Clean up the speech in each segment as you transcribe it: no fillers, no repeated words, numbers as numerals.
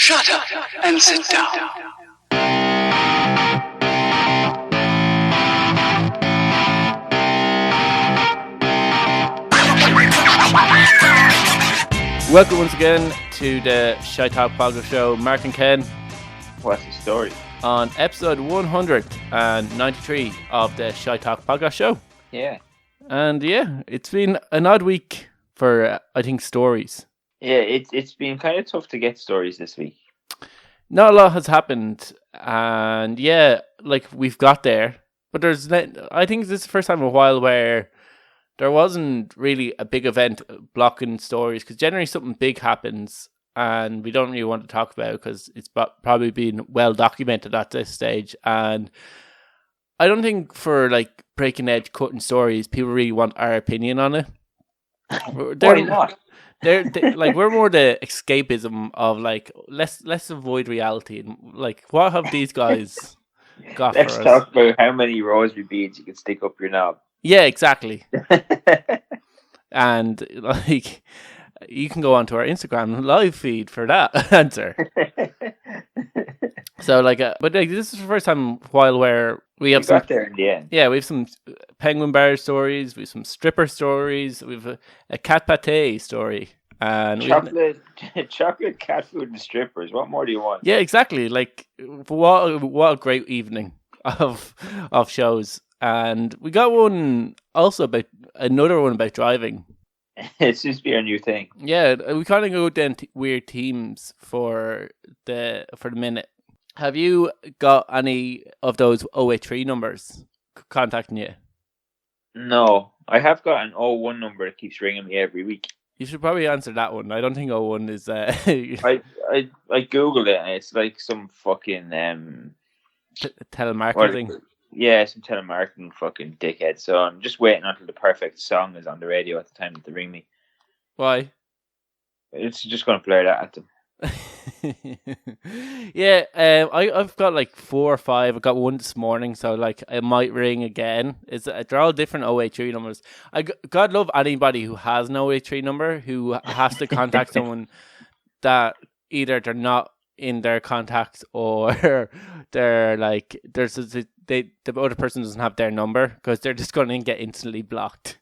Shut up and sit down. Welcome once again to the Shite podcast show. Mark and Ken. What's the story? On episode 193 of the Shite podcast show. Yeah. And yeah, it's been an odd week for, I think, stories. Yeah, it's been kind of tough to get stories this week. Not a lot has happened. And yeah, like we've got there. But I think this is the first time in a while where there wasn't really a big event blocking stories, because generally something big happens and we don't really want to talk about it because it's probably been well documented at this stage. And I don't think for like breaking edge cutting stories, people really want our opinion on it. Why not? They're like, we're more the escapism of like, let's avoid reality. And like, what have these guys got Let's for us? talk about how many rosary beads you can stick up your knob. Yeah, exactly. And like, you can go onto our Instagram live feed for that answer. So like, but like, this is the first time in a while where we have got there in the end. Yeah, we have some penguin bar stories, we have some stripper stories, we have a cat pate story, and chocolate cat food and strippers. What more do you want? Yeah, exactly. Like, what a great evening of shows. And we got another one about driving. It seems to be a new thing. Yeah, we kind of go down weird themes for the minute. Have you got any of those 083 numbers contacting you? No, I have got an 01 number that keeps ringing me every week. You should probably answer that one. I don't think 01 is... I googled it and it's like some fucking... telemarketing. Yeah, some telemarketing fucking dickhead. So I'm just waiting until the perfect song is on the radio at the time that they ring me. Why? It's just going to blare that at them. Yeah, I've got like 4 or 5. I got one this morning, so like it might ring again. They're all different 083 numbers. God love anybody who has an 083 number who has to contact someone that either they're not in their contacts or they're like the other person doesn't have their number, because they're just going to get instantly blocked.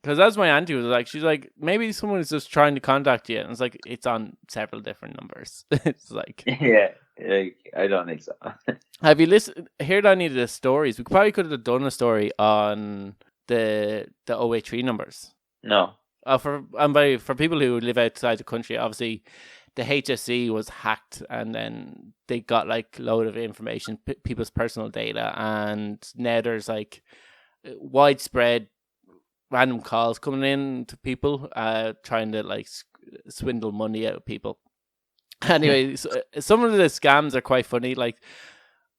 Because that's my auntie was like, she's like, maybe someone is just trying to contact you, and it's like, it's on several different numbers. It's like, yeah, I don't think so. Have you listened? Heard any of the stories? We probably could have done a story on the 083 numbers. No. For people who live outside the country, obviously the HSE was hacked, and then they got like a load of information, people's personal data, and now there's like widespread random calls coming in to people trying to like swindle money out of people. Anyway, some of the scams are quite funny. Like,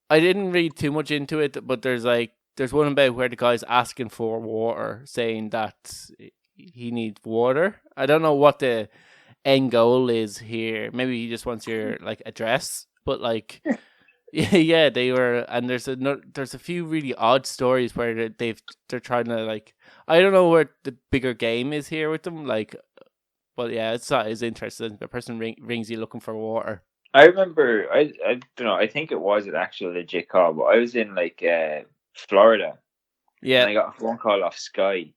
I didn't read too much into it, but there's one about where the guy's asking for water, saying that he needs water. I don't know what the end goal is here. Maybe he just wants your like address, but like yeah, they were. And there's a few really odd stories where they're trying to like, I don't know where the bigger game is here with them, like, but yeah, it's interesting. The person rings you looking for water. I remember, I don't know, I think it was an actual legit call, but I was in like Florida. Yeah. And I got a phone call off Sky,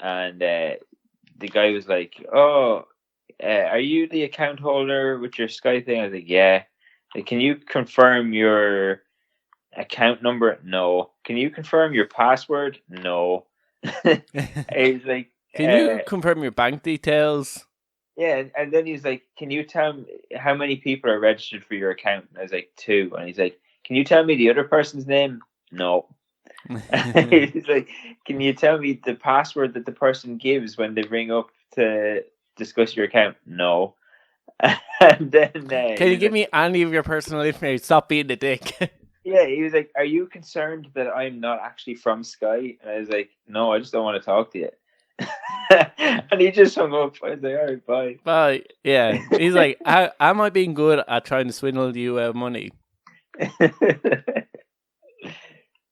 and the guy was like, "Oh, are you the account holder with your Sky thing?" I was like, "Yeah." Like, "Can you confirm your account number?" "No." "Can you confirm your password?" "No." He's like, "Can you confirm your bank details?" Yeah, and then he's like, "Can you tell me how many people are registered for your account?" And I was like, 2. And he's like, "Can you tell me the other person's name?" "No." He's like, "Can you tell me the password that the person gives when they ring up to discuss your account?" "No." And then can you give me any of your personal information? Stop being a dick. Yeah, he was like, "Are you concerned that I'm not actually from Sky?" And I was like, "No, I just don't want to talk to you." And he just hung up. I was like, "All right, bye." Bye. Yeah. He's like, am I being good at trying to swindle you money?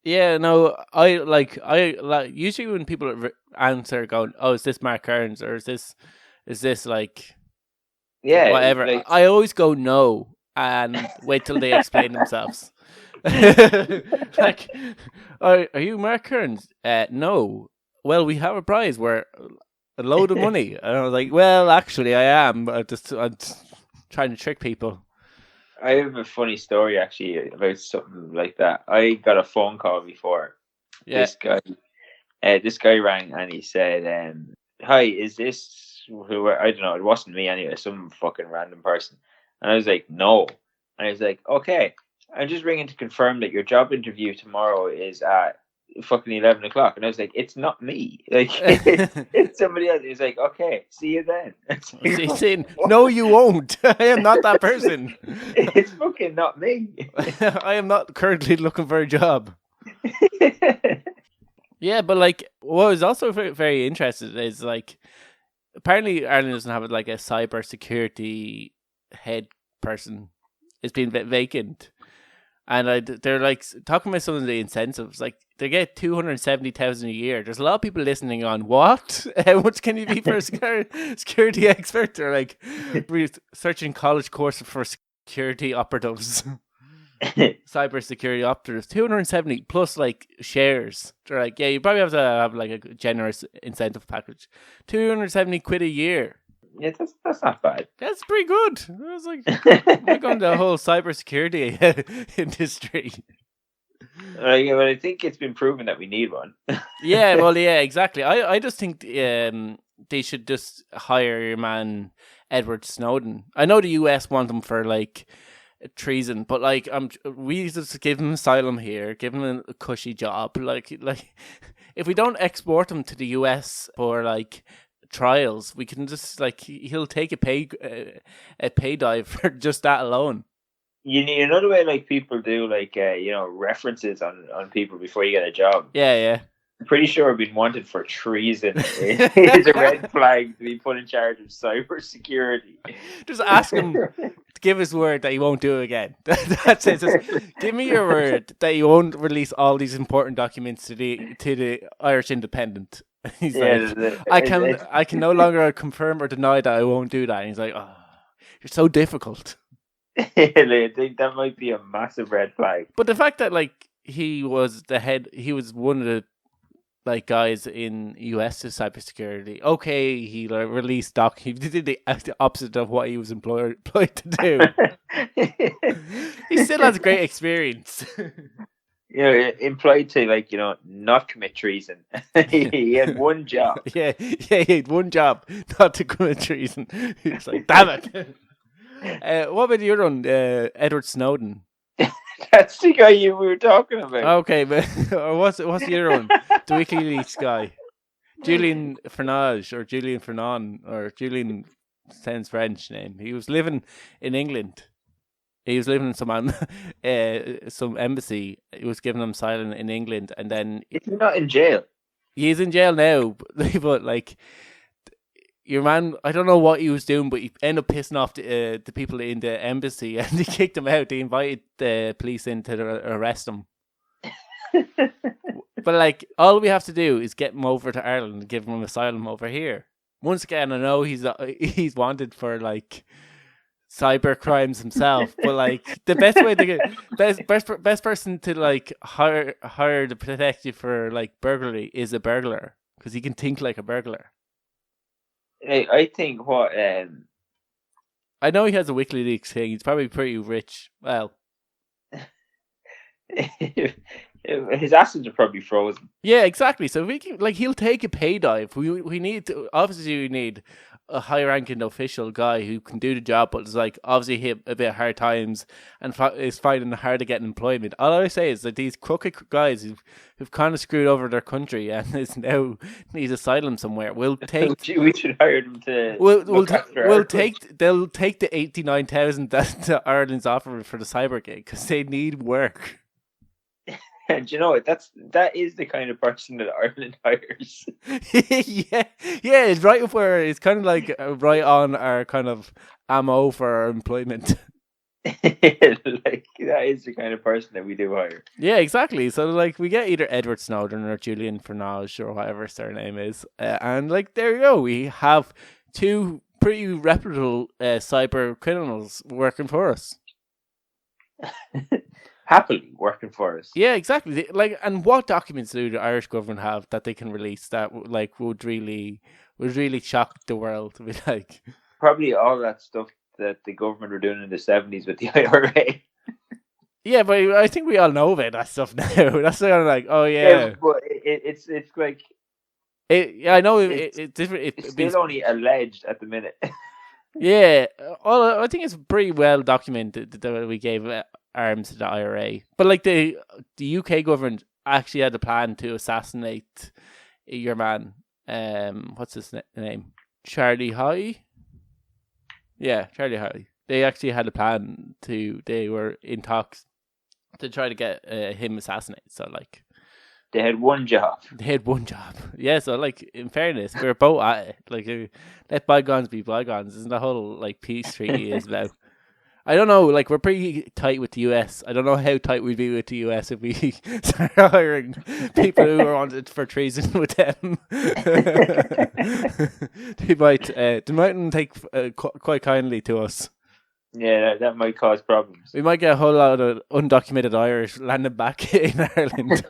Yeah, no, I like usually when people answer going, "Oh, is this Mark Kearns?" or is this like Yeah, whatever. like I always go no and wait till they explain themselves. Like, are you Mark Kearns? No. Well, we have a prize where a load of money. And I was like, well, actually, I am. I'm just trying to trick people. I have a funny story actually about something like that. I got a phone call before. Yeah. This guy rang and he said, "Hi, is this who? I don't know. It wasn't me anyway. Some fucking random person." And I was like, "No." And he was like, "Okay, I'm just ringing to confirm that your job interview tomorrow is at fucking 11 o'clock." And I was like, "It's not me. Like, it's somebody else." He's like, "Okay, see you then." She's saying, no, you won't. I am not that person. It's fucking not me. I am not currently looking for a job. Yeah, but like, what was also very, very interesting is like, apparently Ireland doesn't have like a cyber security head person. It's been vacant. And they're like talking about some of the incentives. Like they get 270,000 a year. There's a lot of people listening on what? How much can you be for a security expert? They're like researching college courses for security operatives, cyber security operatives. 270 plus like shares. They're like, yeah, you probably have to have like a generous incentive package. 270 quid a year. Yeah, that's not bad. That's pretty good. I was like, I'm going to the whole cybersecurity industry. But I think it's been proven that we need one. Yeah, well, yeah, exactly. I just think they should just hire your man Edward Snowden. I know the US want him for like treason, but like we just give him asylum here, give him a cushy job. Like if we don't export him to the US for like trials, we can just like he'll take a pay dive for just that alone. You need another way, like people do, like references on people before you get a job. Yeah. I'm pretty sure being wanted for treason is a red flag to be put in charge of cybersecurity. Just ask him to give his word that he won't do it again. That's it. Just give me your word that you won't release all these important documents to the Irish Independent. He's I can no longer confirm or deny that I won't do that. And he's like, oh, you're so difficult. I think that might be a massive red flag. But the fact that like he was one of the like guys in US cybersecurity. Okay, he like released he did the opposite of what he was employed to do. He still has a great experience. Employed to not commit treason. He had one job. Yeah, he had one job, not to commit treason. He's like, damn it. What about the other one, Edward Snowden? That's the guy we were talking about. Okay, but what's the other one? The WikiLeaks guy, Julian Fernage or Julian Fernan or Julian sounds French name. He was living in England. He was living in some embassy. He was giving him asylum in England, and then he's not in jail. He's in jail now, but like your man, I don't know what he was doing, but he ended up pissing off the people in the embassy, and they kicked him out. They invited the police in to arrest him. But like, all we have to do is get him over to Ireland and give him asylum over here. Once again, I know he's wanted for like cyber crimes himself, but like the best way to get best person to like hire to protect you for like burglary is a burglar, because he can think like a burglar. I think what I know he has a WikiLeaks thing. He's probably pretty rich. Well, his assets are probably frozen. Yeah, exactly. So we can, like, he'll take a pay dive. We need we need a high-ranking official guy who can do the job, but it's like obviously hit a bit hard times and is finding it hard to get employment. All I say is that these crooked guys who've kind of screwed over their country and is now needs asylum somewhere will take. We should hire them to. They'll take the 89,000 that Ireland's offering for the cyber gig because they need work. And you know what? That is the kind of person that Ireland hires. yeah, it's right up where it's kind of like right on our kind of ammo for our employment. Like that is the kind of person that we do hire. Yeah, exactly. So like we get either Edward Snowden or Julian Fernage or whatever his surname is, and like there you go. We have two pretty reputable cyber criminals working for us. Happily working for us. Yeah, exactly. And what documents do the Irish government have that they can release that would really shock the world? To be like, probably all that stuff that the government were doing in the 70s with the IRA. Yeah, but I think we all know about that stuff now. That's kind of like, oh Yeah, but it's like I know it's different. It's still only alleged at the minute. Yeah, I think it's pretty well documented that we gave arms to the IRA. But like the UK government actually had a plan to assassinate your man. What's his name? Charlie High. Yeah, Charlie High. They actually had a plan they were in talks to try to get him assassinated. So like, they had one job. Yeah, so like, in fairness, we're both at it. Like, let bygones be bygones. Isn't the whole like peace treaty is about? I don't know. Like, we're pretty tight with the US. I don't know how tight we'd be with the US if we start hiring people who are wanted for treason with them. They mightn't take quite kindly to us. Yeah, that might cause problems. We might get a whole lot of undocumented Irish landing back in Ireland.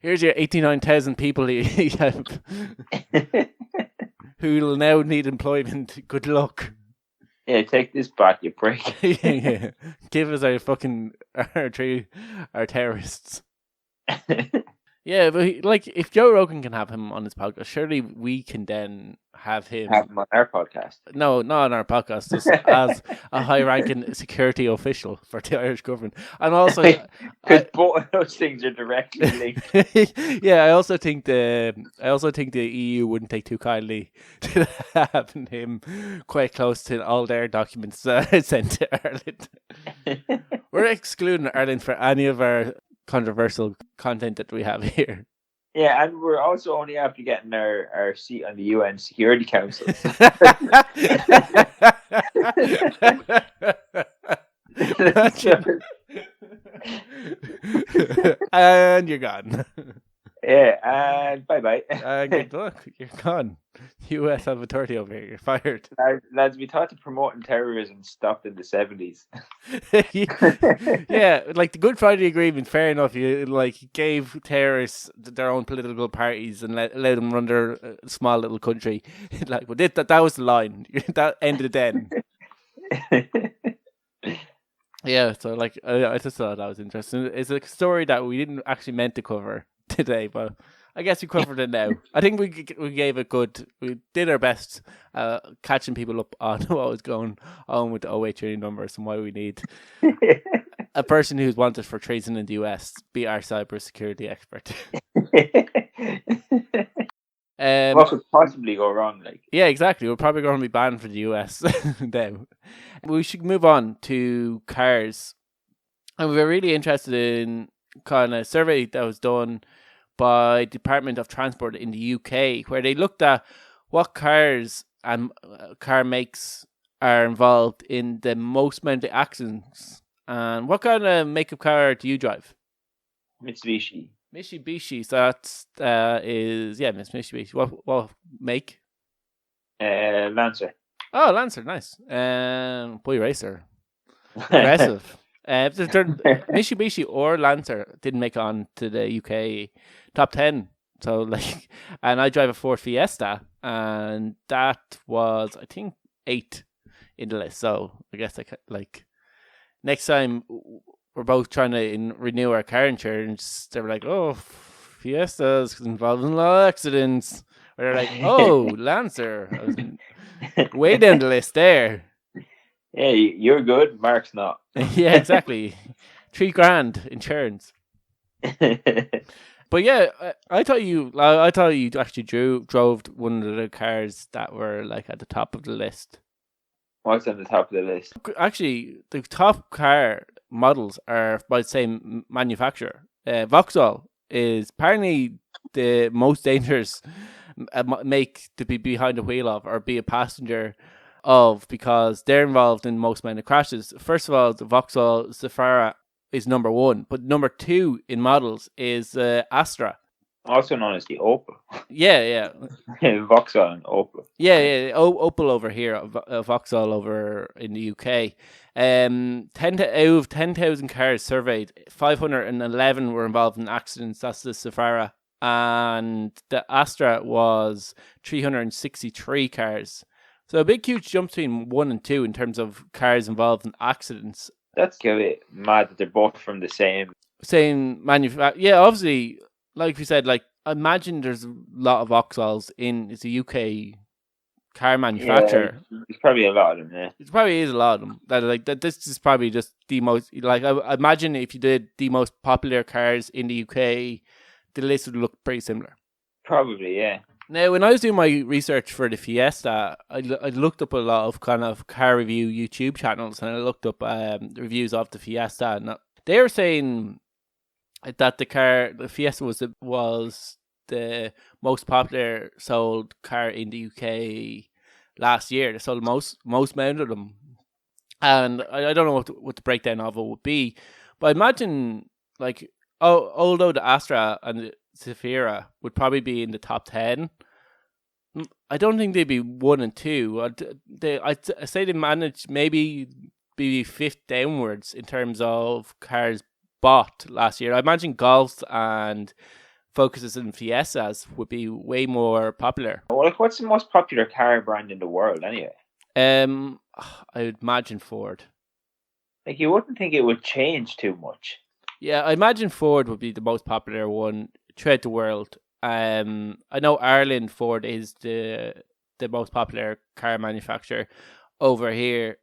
Here's your 89,000 people who will now need employment. Good luck. Yeah, take this back, you prick. Yeah. Give us our terrorists. Yeah, but like, if Joe Rogan can have him on his podcast, surely we can then have him on our podcast. No, not on our podcast, just as a high-ranking security official for the Irish government. And also, because both of those things are directly linked. Yeah, I also think the EU wouldn't take too kindly to having him quite close to all their documents that are sent to Ireland. We're excluding Ireland for any of our controversial content that we have here. Yeah, and we're also only after getting our seat on the UN Security Council. And you're gone. Yeah, and bye-bye. Good luck. You're gone. US have authority over here. You're fired. Lads, we thought that promoting terrorism stopped in the 70s. Yeah, like the Good Friday Agreement, fair enough. You gave terrorists their own political parties and let them run their small little country. But that was the line. That ended then. Yeah, so I just thought that was interesting. It's a story that we didn't actually meant to cover today, but I guess we covered it now. I think we did our best catching people up on what was going on with the 083 numbers and why we need a person who's wanted for treason in the US be our cybersecurity expert. What could possibly go wrong? Yeah, exactly. We're probably going to be banned for the US now. We should move on to cars. And we were really interested in kind of survey that was done by Department of Transport in the UK, where they looked at what cars and car makes are involved in the most amount of accidents. And what kind of makeup car do you drive? Mitsubishi. Mitsubishi. So that's Mitsubishi. What make? Lancer. Oh, Lancer, nice. Boy racer. Aggressive. Mitsubishi or Lancer didn't make it on to the UK top 10. So and I drive a Ford Fiesta, and that was, I think, 8 in the list. So I guess next time we're both trying to renew our car insurance, they were like, "Oh, Fiesta's involved in a lot of accidents." Or they're like, "Oh, Lancer, I was way down the list there." Yeah, you're good. Mark's not. Yeah, exactly. $3,000 insurance. But yeah, I thought you actually drove one of the cars that were at the top of the list. What's on the top of the list? Actually, the top car models are by the same manufacturer. Vauxhall is apparently the most dangerous make to be behind the wheel of or be a passenger of, because they're involved in most amount of crashes. First of all, the Vauxhall Zafira is number 1, but number 2 in models is Astra. Also known as the Opel. Yeah. Vauxhall and Opel. Yeah. Opel over here, Vauxhall over in the UK. out of 10,000 cars surveyed, 511 were involved in accidents. That's the Safari. And the Astra was 363 cars. So a big, huge jump between 1 and 2 in terms of cars involved in accidents. That's a bit mad that they're both from the same manufacturer. Yeah, obviously, like we said, like I imagine there's a lot of Vauxhalls in. It's a UK car manufacturer. Yeah, there's probably a lot of them. Yeah, it probably is a lot of them. That this is probably just the most. Like I imagine if you did the most popular cars in the UK, the list would look pretty similar. Probably, yeah. Now, when I was doing my research for the Fiesta, I looked up a lot of kind of car review YouTube channels, and I looked up reviews of the Fiesta, and they were saying that the Fiesta was the most popular sold car in the UK last year. They sold most amount of them, and I don't know what the breakdown of it would be, but I imagine like although the Astra and the Zafira would probably be in the top 10, I don't think they'd be 1 and 2. I'd say they managed maybe be fifth downwards in terms of cars bought last year. I imagine Golfs and Focuses and Fiestas would be way more popular. Well, like, what's the most popular car brand in the world anyway? I would imagine Ford. Like, you wouldn't think it would change too much. Yeah, I imagine Ford would be the most popular one throughout the world. I know Ireland Ford is the most popular car manufacturer over here,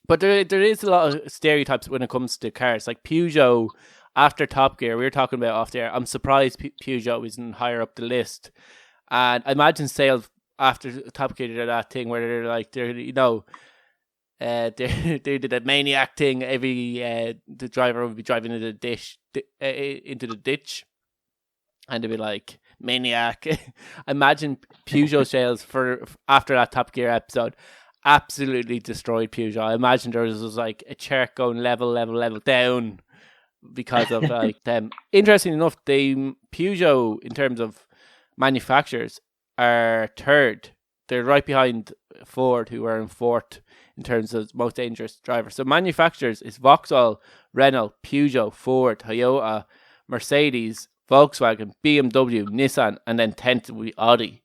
but there is a lot of stereotypes when it comes to cars. Like Peugeot, after Top Gear, we were talking about off there. I'm surprised Peugeot isn't higher up the list, and I imagine sales after Top Gear did that thing where they did a maniac thing. The driver would be driving into the ditch, and they'd be like maniac. Imagine Peugeot sales for after that Top Gear episode absolutely destroyed Peugeot. I imagine there was like a chart going level down because of like them. Interesting enough, Peugeot in terms of manufacturers are third. They're right behind Ford, who are in fourth in terms of most dangerous drivers. So manufacturers is Vauxhall, Renault, Peugeot, Ford, Toyota, Mercedes, Volkswagen, BMW, Nissan, and then 10th will be Audi.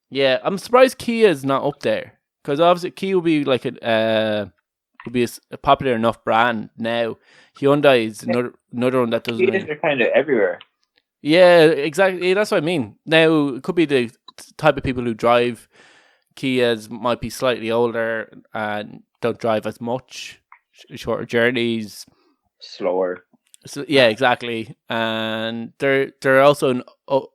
Yeah, I'm surprised Kia is not up there, because obviously Kia will be like a popular enough brand now. Hyundai is another one that doesn't. Kias are kind of everywhere. Yeah, exactly. That's what I mean. Now it could be the type of people who drive Kias might be slightly older and don't drive as much, shorter journeys, slower. So yeah, exactly. And they're also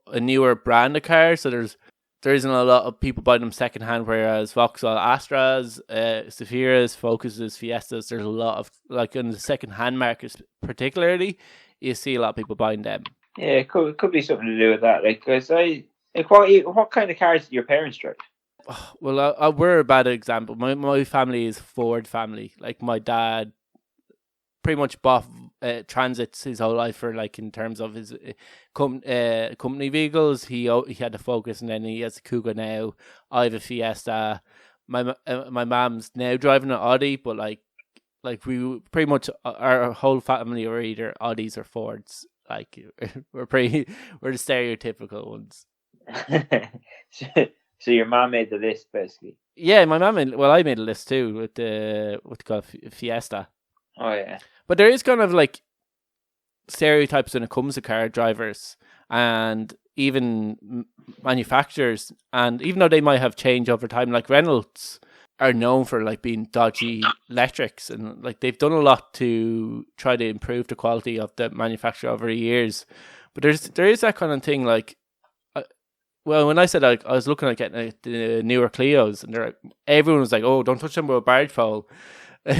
a newer brand of cars, so there isn't a lot of people buying them secondhand. Whereas Vauxhall Astras, Zafiras, Focuses, Fiestas, there's a lot of, like, in the secondhand market particularly, you see a lot of people buying them. Yeah, it could be something to do with that. Like, cause what kind of cars do your parents drive? Well, we're a bad example. My family is Ford family. Like, my dad pretty much bought Transits his whole life for, like, in terms of his company vehicles. He had the Focus, and then he has a Kuga now. I have a Fiesta. My mom's now driving an Audi, but like we pretty much, our whole family are either Audis or Fords. Like, we're the stereotypical ones. So your mom made the list, basically. Yeah, my mom. I made a list too with what's called Fiesta. Oh yeah. But there is kind of like stereotypes when it comes to car drivers and even manufacturers, and even though they might have changed over time, like Reynolds are known for like being dodgy electrics, and like they've done a lot to try to improve the quality of the manufacturer over the years. But there is that kind of thing, like, well, when I said, like, I was looking at getting the newer Clios, and everyone was like, "Oh, don't touch them with a barge pole."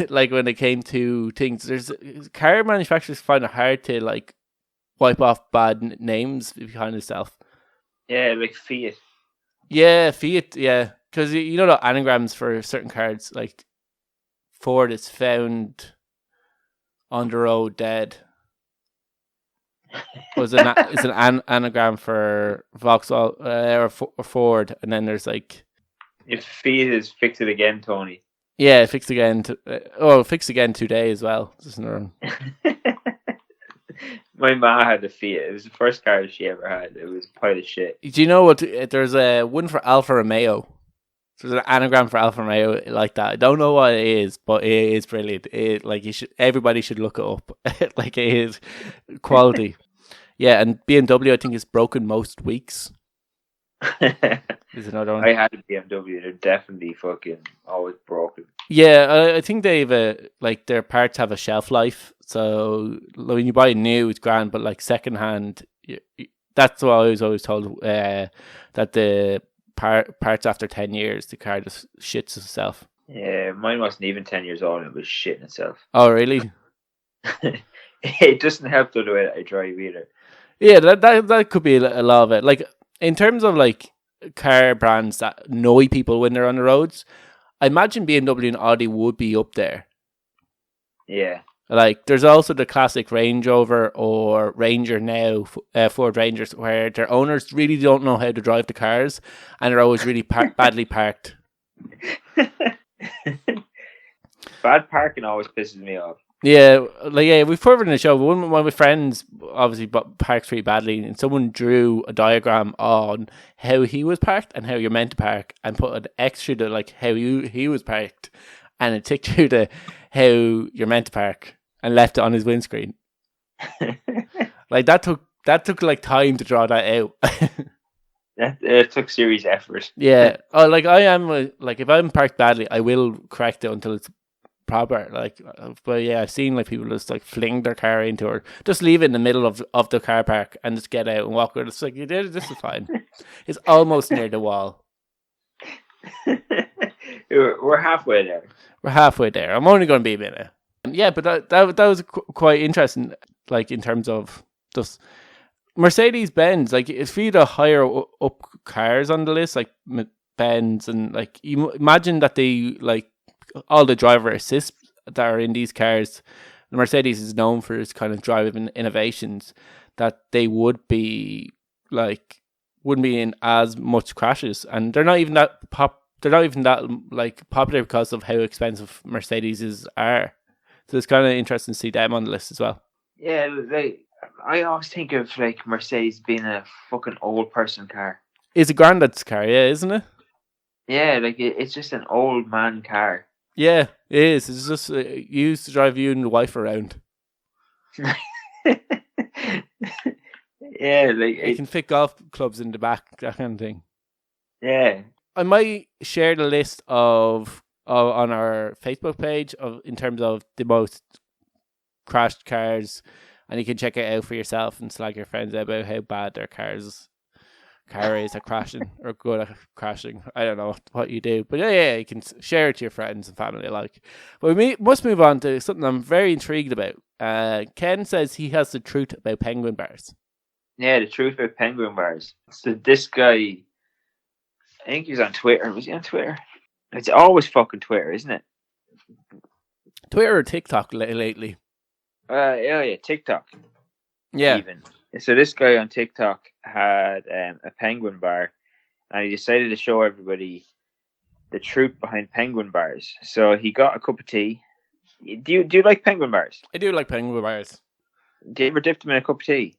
Like, when it came to things, there's car manufacturers find it hard to like wipe off bad names behind itself. Yeah, like Fiat. Yeah, Fiat. Yeah, because you know the anagrams for certain cars, like Ford is found on the road dead. Was it's an anagram for Vauxhall or Ford, and then there's like If feet is fix it again, Tony. yeah, fixed again. Fixed again today as well. Just another one. My ma had a Fiat. It was the first car she ever had. It was a pile of shit. Do you know what? There's a one for Alfa Romeo. There's an anagram for Alfa Romeo like that. I don't know what it is, but it is brilliant. Everybody should look it up. Like it is quality. Yeah, and BMW I think is broken most weeks. Is another one. I had a BMW. They're definitely fucking always broken. Yeah, I think they've like their parts have a shelf life. So when you buy new, it's grand, but like second hand, that's what I was always told. That the parts after 10 years, the car just shits itself. Yeah, mine wasn't even 10 years old. And it was shitting itself. Oh, really? It doesn't help the way that I drive either. Yeah, that could be a lot of it. Like in terms of like car brands that annoy people when they're on the roads, I imagine BMW and Audi would be up there. Yeah. Like, there's also the classic Range Rover or Ranger now, Ford Rangers, where their owners really don't know how to drive the cars, and they're always really badly parked. Bad parking always pisses me off. Yeah, we've covered in the show. One of my friends obviously parks really badly, and someone drew a diagram on how he was parked and how you're meant to park, and put an extra to like how he was parked, and it took you to how you're meant to park, and left it on his windscreen. Like that took like time to draw that out. It took serious effort. Yeah. Oh, like I am like if I'm parked badly, I will correct it until it's proper. Like, but yeah, I've seen like people just like fling their car into or just leave it in the middle of the car park and just get out and walk with it. It's like you did. This is fine. It's almost near the wall. We're halfway there. We're halfway there. I'm only going to be a minute. Yeah, but that was quite interesting. Like in terms of just Mercedes Benz, like if you the higher up cars on the list, like Benz, and like you imagine that they like all the driver assists that are in these cars. The Mercedes is known for its kind of driving innovations, that they would be like wouldn't be in as much crashes, and they're not even that like popular because of how expensive Mercedes are. So it's kind of interesting to see them on the list as well. Yeah, I always think of like Mercedes being a fucking old person car. It's a granddad's car, yeah, isn't it? Yeah, like it's just an old man car. Yeah, it is. It's just used to drive you and the wife around. Yeah, like you can fit golf clubs in the back, that kind of thing. Yeah. I might share the list of on our Facebook page in terms of the most crashed cars, and you can check it out for yourself and slag your friends about how bad their car is at crashing or good at crashing. I don't know what you do, but yeah, you can share it to your friends and family alike. But we must move on to something I'm very intrigued about. Ken says he has the truth about penguin bars. Yeah, the truth about penguin bars. So this guy, I think he was on Twitter. Was he on Twitter? It's always fucking Twitter, isn't it? Twitter or TikTok lately? Yeah, TikTok. Yeah. Even. So this guy on TikTok had a penguin bar, and he decided to show everybody the truth behind penguin bars. So he got a cup of tea. Do you like penguin bars? I do like penguin bars. Do you ever dip them in a cup of tea?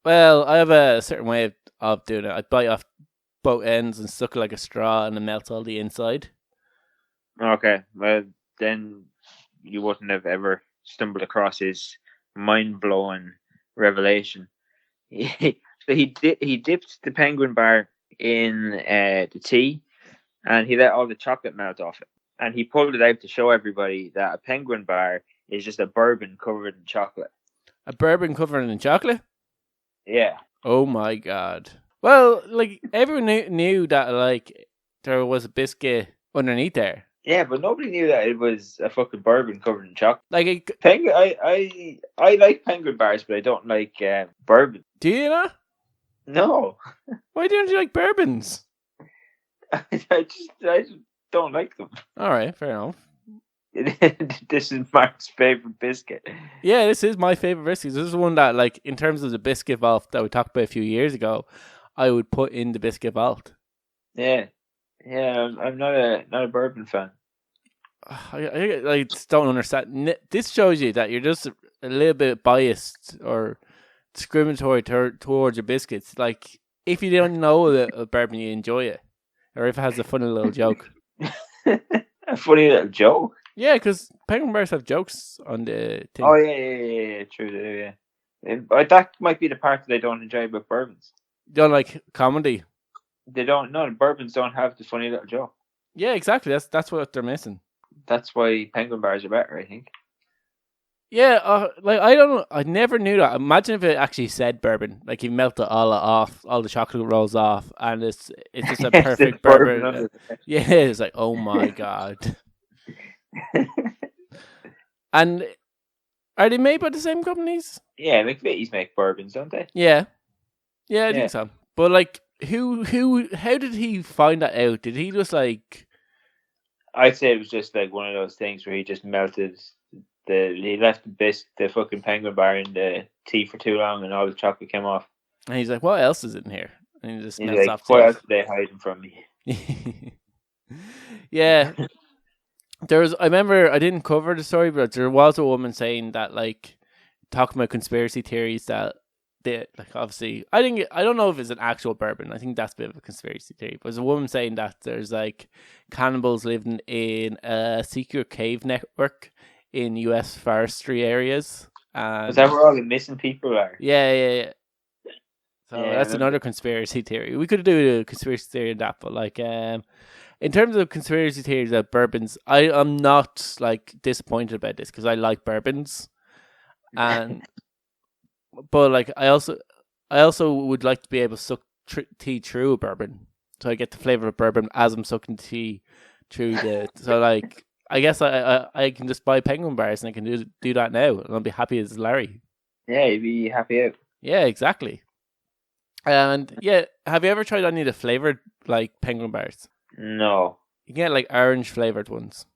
Well, I have a certain way of doing it. I bite off both ends and suck it like a straw, and it melts all the inside. Okay, well then you wouldn't have ever stumbled across his mind-blowing revelation. So he dipped the penguin bar in the tea, and he let all the chocolate melt off it. And he pulled it out to show everybody that a penguin bar is just a bourbon covered in chocolate. A bourbon covered in chocolate? Yeah. Oh my god. Well, like everyone knew that like there was a biscuit underneath there. Yeah, but nobody knew that it was a fucking bourbon covered in chocolate. Like penguin, I like penguin bars, but I don't like bourbon. Do you not? No. Why don't you like bourbons? I just don't like them. All right, fair enough. This is Mark's favorite biscuit. Yeah, this is my favorite biscuit. This is one that, like, in terms of the biscuit vault that we talked about a few years ago, I would put in the biscuit vault. Yeah, I'm not a bourbon fan. I just don't understand. This shows you that you're just a little bit biased or discriminatory towards your biscuits. Like, if you don't know a bourbon, you enjoy it, or if it has a funny little joke. A funny little joke. Yeah, because penguin bars have jokes on the thing. Oh yeah, true. Yeah, but that might be the part that I don't enjoy about bourbons. You don't like comedy. They don't. No, the bourbons don't have the funny little joke. Yeah, exactly. That's what they're missing. That's why penguin bars are better, I think. Yeah, like, I don't know. I never knew that. Imagine if it actually said bourbon. Like, you melt it all off, all the chocolate rolls off, and it's just a perfect bourbon. Yeah, it's like, oh my god. And are they made by the same companies? Yeah, McVitie's make bourbons, don't they? Yeah, I think so. But, like, how did he find that out? Did he just, like? I'd say it was just like one of those things where he just melted he left the fucking penguin bar in the tea for too long, and all the chocolate came off. And he's like, "What else is in here?" And he just melts like, off. What else are they hiding from me? Yeah. I remember, I didn't cover the story, but there was a woman saying that, like, talking about conspiracy theories, that they, like, obviously, I don't know if it's an actual bourbon. I think that's a bit of a conspiracy theory. But there's a woman saying that there's, like, cannibals living in a secret cave network in US forestry areas. Is that where all the missing people are? Yeah. So that's another conspiracy theory. We could do a conspiracy theory on that, but, like, in terms of conspiracy theories about bourbons, I am not, like, disappointed about this because I like bourbons, and but, like, I also would like to be able to suck tea through a bourbon, so I get the flavor of bourbon as I'm sucking tea through the. So, like, I guess I can just buy penguin bars and I can do that now, and I'll be happy as Larry. Yeah, you'd be happy out. Yeah, exactly. And yeah, have you ever tried any of the flavored, like, penguin bars? No. You can get, like, orange flavored ones.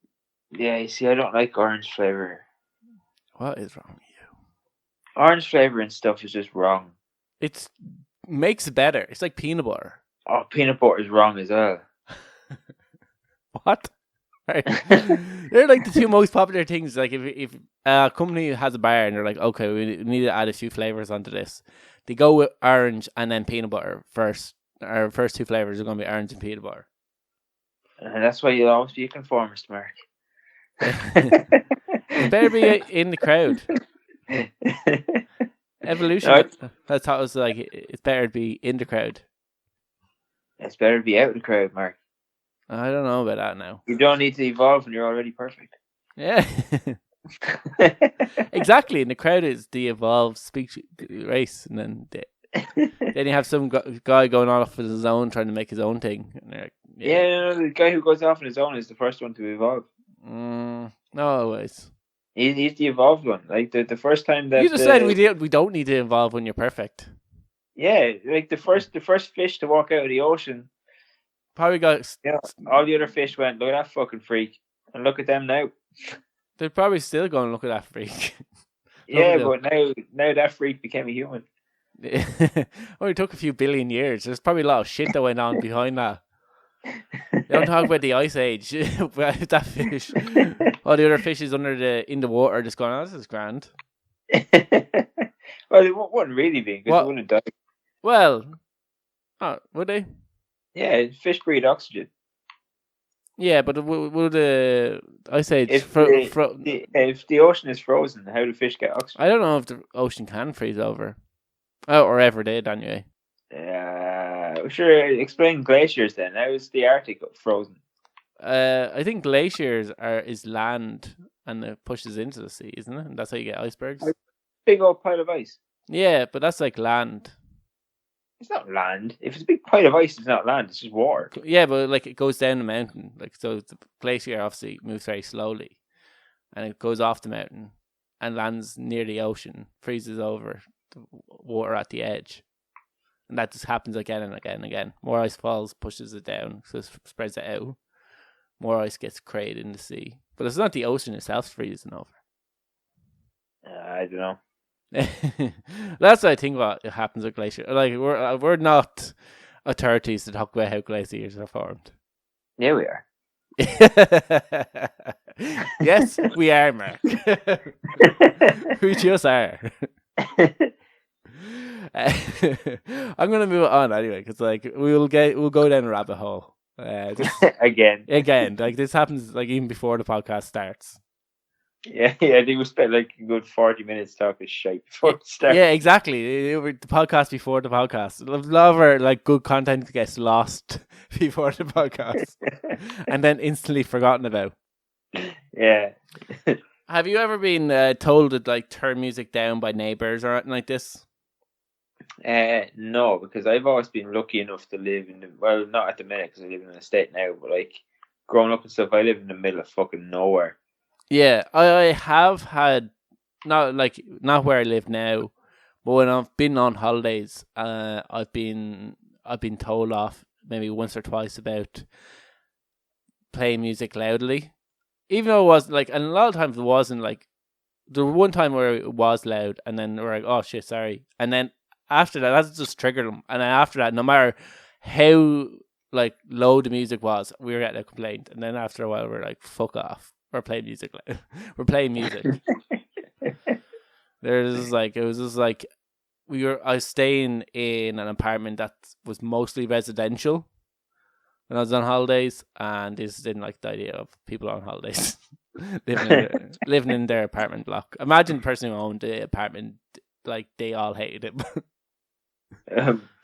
Yeah, you see, I don't like orange flavor. What is wrong with you? Orange flavor and stuff is just wrong. It makes it better. It's like peanut butter. Oh, peanut butter is wrong as well. What? Right. They're, like, the two most popular things. Like, if a company has a bar and they're like, okay, we need to add a few flavors onto this, they go with orange and then peanut butter first. Our first two flavors are going to be orange and peanut butter. And that's why you'll always be a conformist, Mark. It better be in the crowd. Evolution. I thought it was like, it's better to be in the crowd. It's better to be out of the crowd, Mark. I don't know about that now. You don't need to evolve when you're already perfect. Yeah. Exactly. And the crowd is the evolved speech race, and then then you have some guy going off with his own, trying to make his own thing. And like, yeah, the guy who goes off on his own is the first one to evolve. No, always. He's the evolved one. Like the first time that you just said we don't need to evolve when you're perfect. Yeah, like the first fish to walk out of the ocean. Probably got. Yeah, all the other fish went, look at that fucking freak, and look at them now. They're probably still going to look at that freak. Yeah, but now that freak became a human. Only took a few billion years. There's probably a lot of shit that went on behind that. They don't talk about the ice age. That fish, all the other fishes in the water, just going, "Oh, this is grand." Well, it wouldn't really be because they wouldn't die. Well, would they? Yeah, fish breathe oxygen. Yeah, but would the ice age? If the ocean is frozen, how do fish get oxygen? I don't know if the ocean can freeze over. Oh, or ever did anyway. Sure. Explain glaciers then. How is the Arctic frozen? I think glaciers is land and it pushes into the sea, isn't it? And that's how you get icebergs. Big old pile of ice. Yeah, but that's like land. It's not land. If it's a big pile of ice, it's not land. It's just water. Yeah, but like it goes down the mountain. Like so, the glacier obviously moves very slowly, and it goes off the mountain and lands near the ocean, freezes over the water at the edge, and that just happens again and again and again. More ice falls, pushes it down, so it spreads it out. more ice gets created in the sea. But it's not the ocean itself freezing over. I don't know. That's what I think what happens with glaciers. Like we're not authorities to talk about how glaciers are formed. Yeah, we are. Yes, we are, Mark. We just are. I'm gonna move on anyway because like we'll go down a rabbit hole. Again, like this happens like even before the podcast starts. Yeah, I think we spent like a good 40 minutes talking shite before it started. Yeah, exactly. The podcast before the podcast. A lot of our like good content gets lost before the podcast and then instantly forgotten about. Yeah. Have you ever been told to like turn music down by neighbours or anything like this? No, because I've always been lucky enough to live well, not at the minute because I live in an estate now, but like growing up and stuff, I live in the middle of fucking nowhere. Yeah, I have had not where I live now, but when I've been on holidays, I've been told off maybe once or twice about playing music loudly, even though it was like, and a lot of times it wasn't like. There was one time where it was loud, and then we're like, "Oh shit, sorry," and then after that just triggered them, and then after that, no matter how like low the music was, we were getting a complaint, and then after a while, we're like, "Fuck off." We're playing music. We're playing music. I was staying in an apartment that was mostly residential when I was on holidays, and they just didn't like the idea of people on holidays living in their apartment block. Imagine the person who owned the apartment, like they all hated it.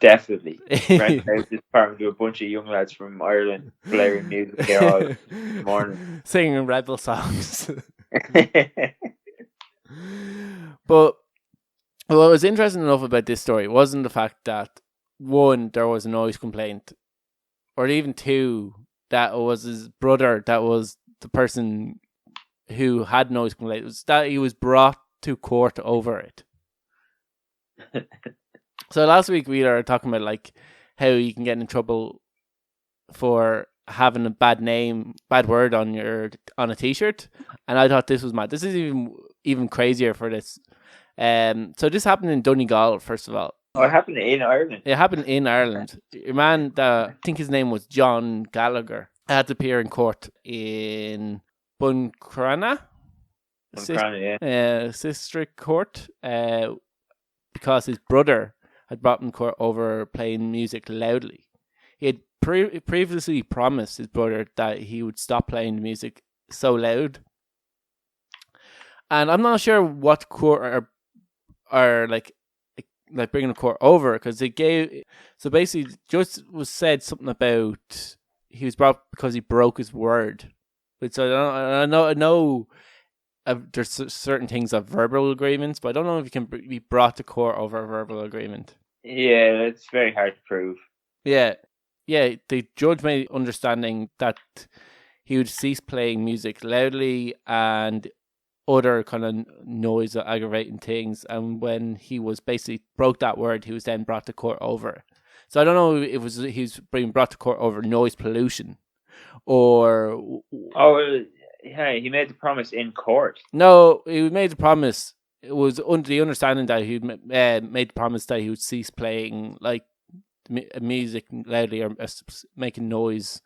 Definitely. Rented out this apartment to a bunch of young lads from Ireland blaring music there all morning. Singing rebel songs. But what was interesting enough about this story wasn't the fact that, one, there was a noise complaint, or even two, that it was his brother that was the person who had noise complaint. It was that he was brought to court over it. So last week we were talking about like how you can get in trouble for having a bad word on a t-shirt, and I thought this was mad. This is even crazier for this. So this happened in Donegal, first of all. Oh, it happened in Ireland. It happened in Ireland. A man, I think his name was John Gallagher, had to appear in court in Buncrana, District Court, because his brother had brought him to court over playing music loudly. He had previously promised his brother that he would stop playing the music so loud. And I'm not sure what court are like bringing the court over, because they gave. So basically, just was said something about he was brought because he broke his word. But so I know there's certain things of verbal agreements, but I don't know if you can be brought to court over a verbal agreement. Yeah, it's very hard to prove. Yeah. The judge made understanding that he would cease playing music loudly and other kind of noise or aggravating things, and when he was basically broke that word, he was then brought to court over it. So I don't know if he was being brought to court over noise pollution or... Oh, yeah, he made the promise in court. No, he made the promise. It was under the understanding that he made the promise that he would cease playing like music loudly or making noise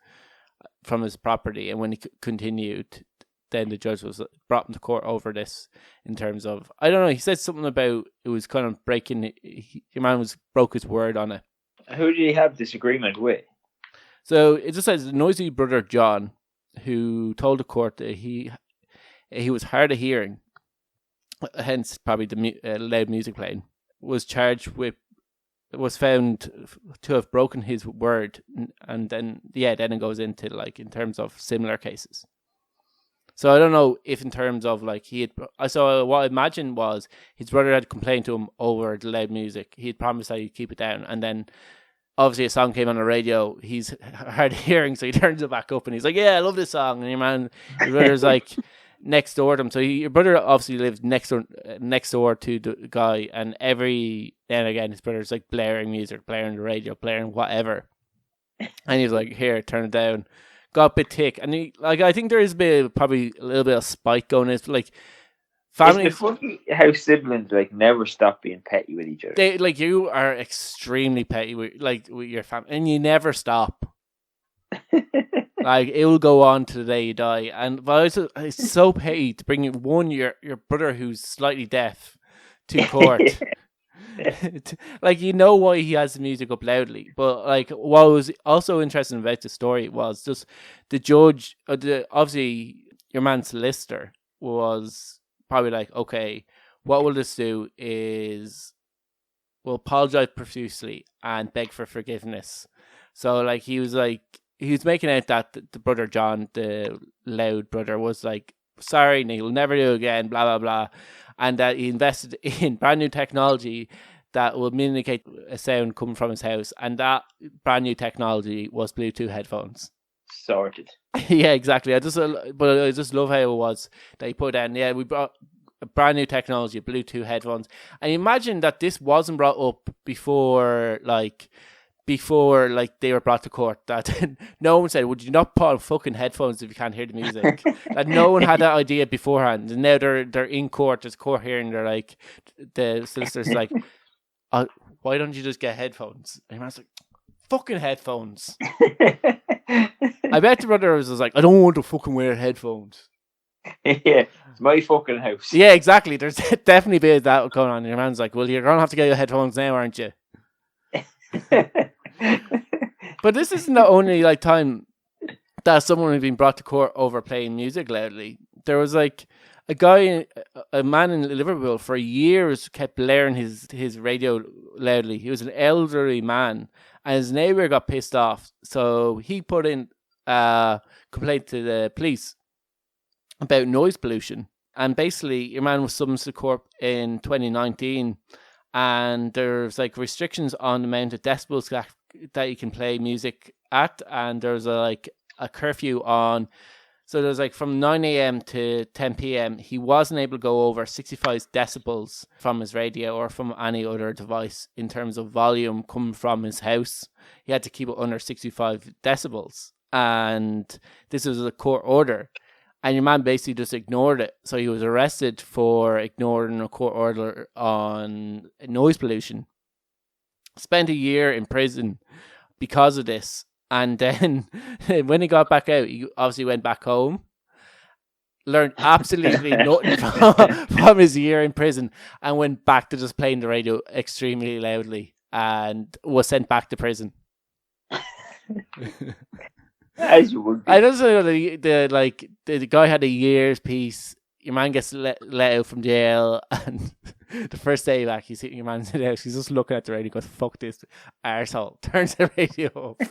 from his property, and when he continued, then the judge was brought him to court over this in terms of, I don't know, he said something about it was kind of breaking, your man broke his word on it. Who did he have this agreement with? So it just says the noisy brother John, who told the court that he was hard of hearing, hence probably the loud music playing, was found to have broken his word, and then it goes into like in terms of similar cases. So I don't know if in terms of like so what I imagined was his brother had complained to him over the loud music. He had promised that he'd keep it down, and then obviously a song came on the radio. He's hard of hearing, so he turns it back up and he's like, "Yeah, I love this song." And your brother's like next door to him. So your brother obviously lives next door to the guy, and every now and again his brother's like blaring music, blaring the radio, blaring whatever. And he's like, "Here, turn it down," got a bit thick, and I think there is probably a little bit of spite going in. Like Isn't family, it funny how siblings never stop being petty with each other? they you are extremely petty with your family, and you never stop. It will go on to the day you die, but it's so petty to bring your brother who's slightly deaf to court. Why he has the music up loudly, but what was also interesting about the story was just the judge, obviously your man's solicitor was probably like, okay, what we'll just do is we'll apologize profusely and beg for forgiveness. So he was making out that the brother John, the loud brother, was like, sorry, and he'll never do it again, blah blah blah, and that he invested in brand new technology that will mimic a sound coming from his house, and that brand new technology was Bluetooth headphones. Sorted. Yeah, exactly. I just love how it was that he put down. Yeah, we brought a brand new technology, Bluetooth headphones, and imagine that this wasn't brought up before they were brought to court, that no one said, would you not put on fucking headphones if you can't hear the music? That no one had that idea beforehand, and now they're in court, there's a court hearing, they're like, the solicitor's like, why don't you just get headphones? And your man's like, fucking headphones. I bet the brother was like, I don't want to fucking wear headphones. Yeah, it's my fucking house. Yeah, exactly. There's definitely a bit of that going on. And your man's like, well, you're going to have to get your headphones now, aren't you? But this isn't the only time that someone had been brought to court over playing music loudly. There was a man in Liverpool for years kept blaring his radio loudly. He was an elderly man, and his neighbour got pissed off, so he put in a complaint to the police about noise pollution. And basically, your man was summoned to court in 2019, and there's restrictions on the amount of decibels that you can play music at, and there's a curfew on. So there's from 9 a.m. to 10 p.m. he wasn't able to go over 65 decibels from his radio or from any other device in terms of volume coming from his house. He had to keep it under 65 decibels, and this was a court order. And your man basically just ignored it. So he was arrested for ignoring a court order on noise pollution. Spent a year in prison because of this. And then when he got back out, he obviously went back home. Learned absolutely nothing from his year in prison. And went back to just playing the radio extremely loudly. And was sent back to prison. As you would be. I don't know, the guy had a year's peace. Your man gets let out from jail, and the first day back, he's sitting your man's in the house. He's just looking at the radio, goes, "Fuck this arsehole!" Turns the radio up.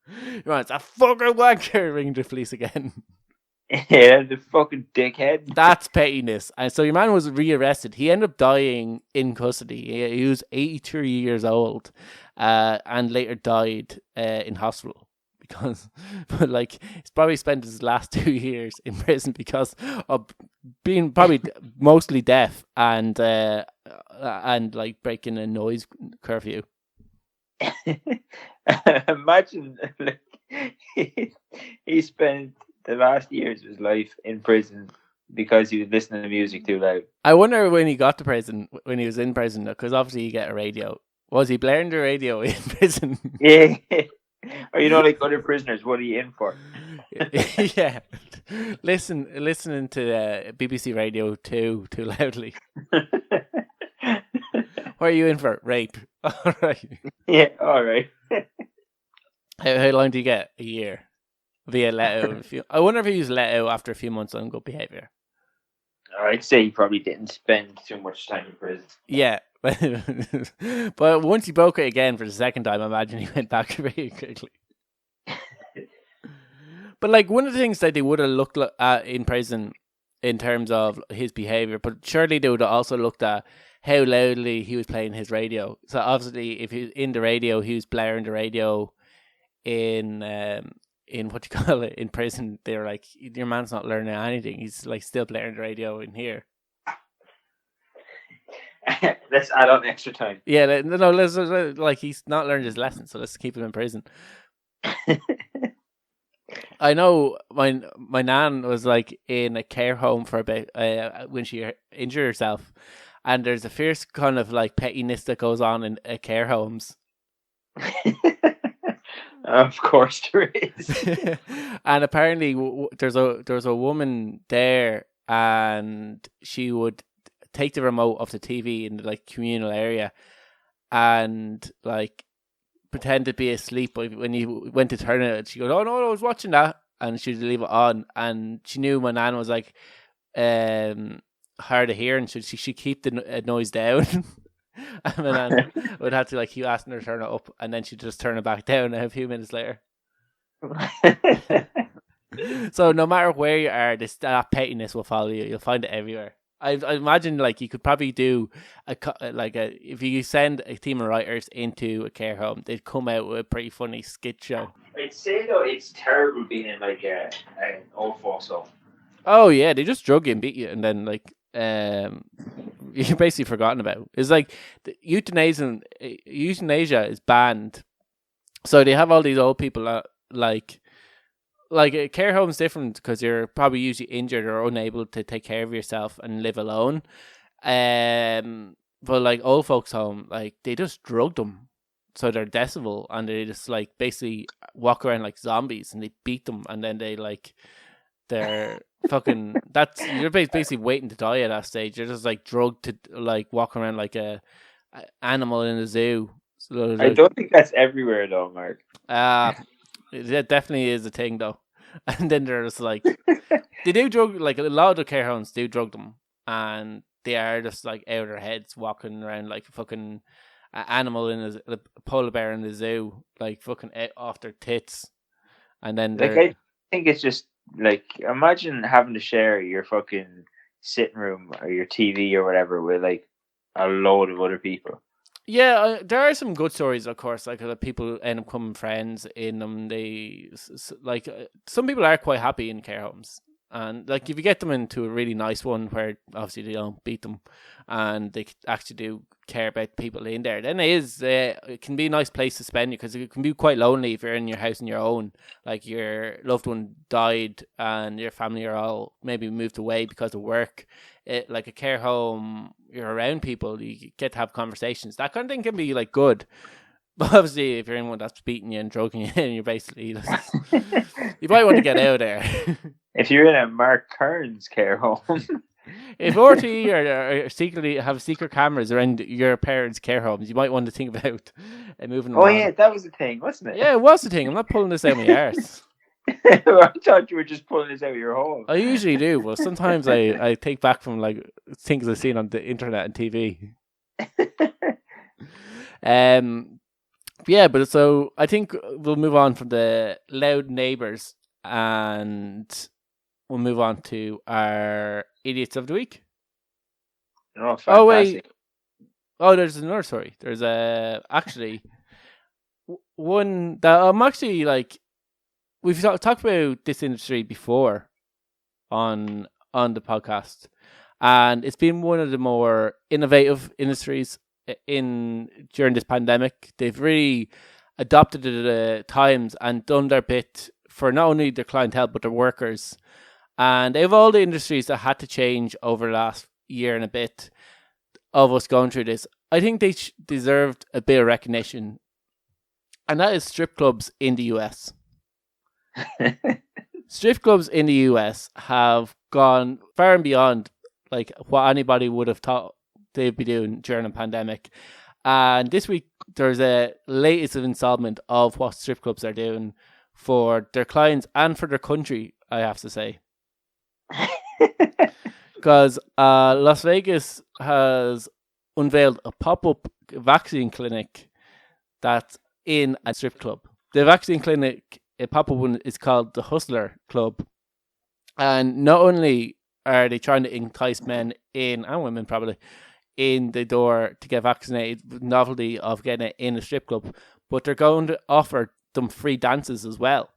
Your man's a fucking wanker. Ring the police again. Yeah, the fucking dickhead. That's pettiness. And so your man was rearrested. He ended up dying in custody. He was 83 years old, and later died in hospital because, he's probably spent his last 2 years in prison because of being probably mostly deaf and breaking a noise curfew. Imagine he spent the last years of his life in prison because he was listening to music too loud. I wonder when he got to prison, when he was in prison, because obviously you get a radio. Was he blaring the radio in prison? Yeah. Or other prisoners, what are you in for? Yeah. Listening to BBC Radio too loudly. What are you in for? Rape. All right. Yeah, all right. How long do you get? A year? Via let out. I wonder if he was let out after a few months on good behaviour. I'd say he probably didn't spend too much time in prison. Yeah. But once he broke it again for the second time, I imagine he went back very quickly. But one of the things that they would have looked at in prison in terms of his behaviour, but surely they would have also looked at how loudly he was playing his radio. So obviously if he was in the radio, he was blaring the radio in what you call it, in prison. They're like, your man's not learning anything. He's still blaring the radio in here. Let's add on extra time. Yeah, no, let's he's not learned his lesson, so let's keep him in prison. I know my nan was like in a care home for a bit when she injured herself, and there's a fierce kind of like pettiness that goes on in care homes. Of course there is. And apparently there's a woman there, and she would take the remote off the TV in the like communal area, and like pretend to be asleep. But when you went to turn it, she goes, "Oh no, I was watching that," and she'd leave it on. And she knew my nan was like hard of hearing, so she should keep the noise down. And my nan would have to like keep asking her to turn it up, and then she'd just turn it back down a few minutes later. So no matter where you are, that pettiness will follow you. You'll find it everywhere. I imagine like you could probably do if you send a team of writers into a care home, they'd come out with a pretty funny skit show. I'd say though it's terrible being in like an old folks home. Oh yeah, they just drug you and beat you, and then like you're basically forgotten about. It's like euthanasia is banned, so they have all these old people that like a care home's different because you're probably usually injured or unable to take care of yourself and live alone. But like old folks home, like they just drug them, so they're decibel, and they just like basically walk around like zombies, and they beat them, and then they're fucking. You're basically waiting to die at that stage. You're just like drugged to like walk around like a animal in a zoo. So, I don't think that's everywhere though, Mark. It definitely is a thing though. And then there's like they do drug, like a lot of the care homes do drug them, and they are just like out of their heads walking around like a fucking animal in a polar bear in the zoo, like fucking off their tits. And then I think it's just like, imagine having to share your fucking sitting room or your TV or whatever with like a load of other people. Yeah, there are some good stories, of course. Like people end up becoming friends in them. Some people are quite happy in care homes, and like if you get them into a really nice one where obviously they don't beat them, and they actually do care about people in there, then it can be a nice place to spend you, because it can be quite lonely if you're in your house on your own. Like your loved one died and your family are all maybe moved away because of work. Like a care home, you're around people, you get to have conversations. That kind of thing can be like good. But obviously, if you're in one that's beating you and drugging you, and you're basically you might want to get out of there. If you're in a Mark Kearns care home, if RTE are secretly have secret cameras around your parents' care homes, you might want to think about moving. Oh yeah, that was the thing, wasn't it? Yeah, it was the thing. I'm not pulling this out of my arse. I thought you were just pulling this out of your hole. I usually do, but sometimes I take back from like things I've seen on the internet and TV. Yeah, but so I think we'll move on from the loud neighbours, and we'll move on to our idiots of the week. Oh, fantastic. Oh wait! Oh, there's another story. There's actually one that I'm actually like. We've talked about this industry before on the podcast, and it's been one of the more innovative industries during this pandemic. They've really adopted to the times and done their bit for not only their clientele but their workers. And they have all the industries that had to change over the last year and a bit of us going through this. I think they deserved a bit of recognition, and that is strip clubs in the US. Strip clubs in the US have gone far and beyond like what anybody would have thought they'd be doing during a pandemic. And this week there's a latest installment of what strip clubs are doing for their clients and for their country, I have to say. Because Las Vegas has unveiled a pop-up vaccine clinic that's in a strip club. The vaccine clinic, a pop-up one, is called the Hustler Club. And not only are they trying to entice men in, and women probably, in the door to get vaccinated, with the novelty of getting it in a strip club, but they're going to offer them free dances as well.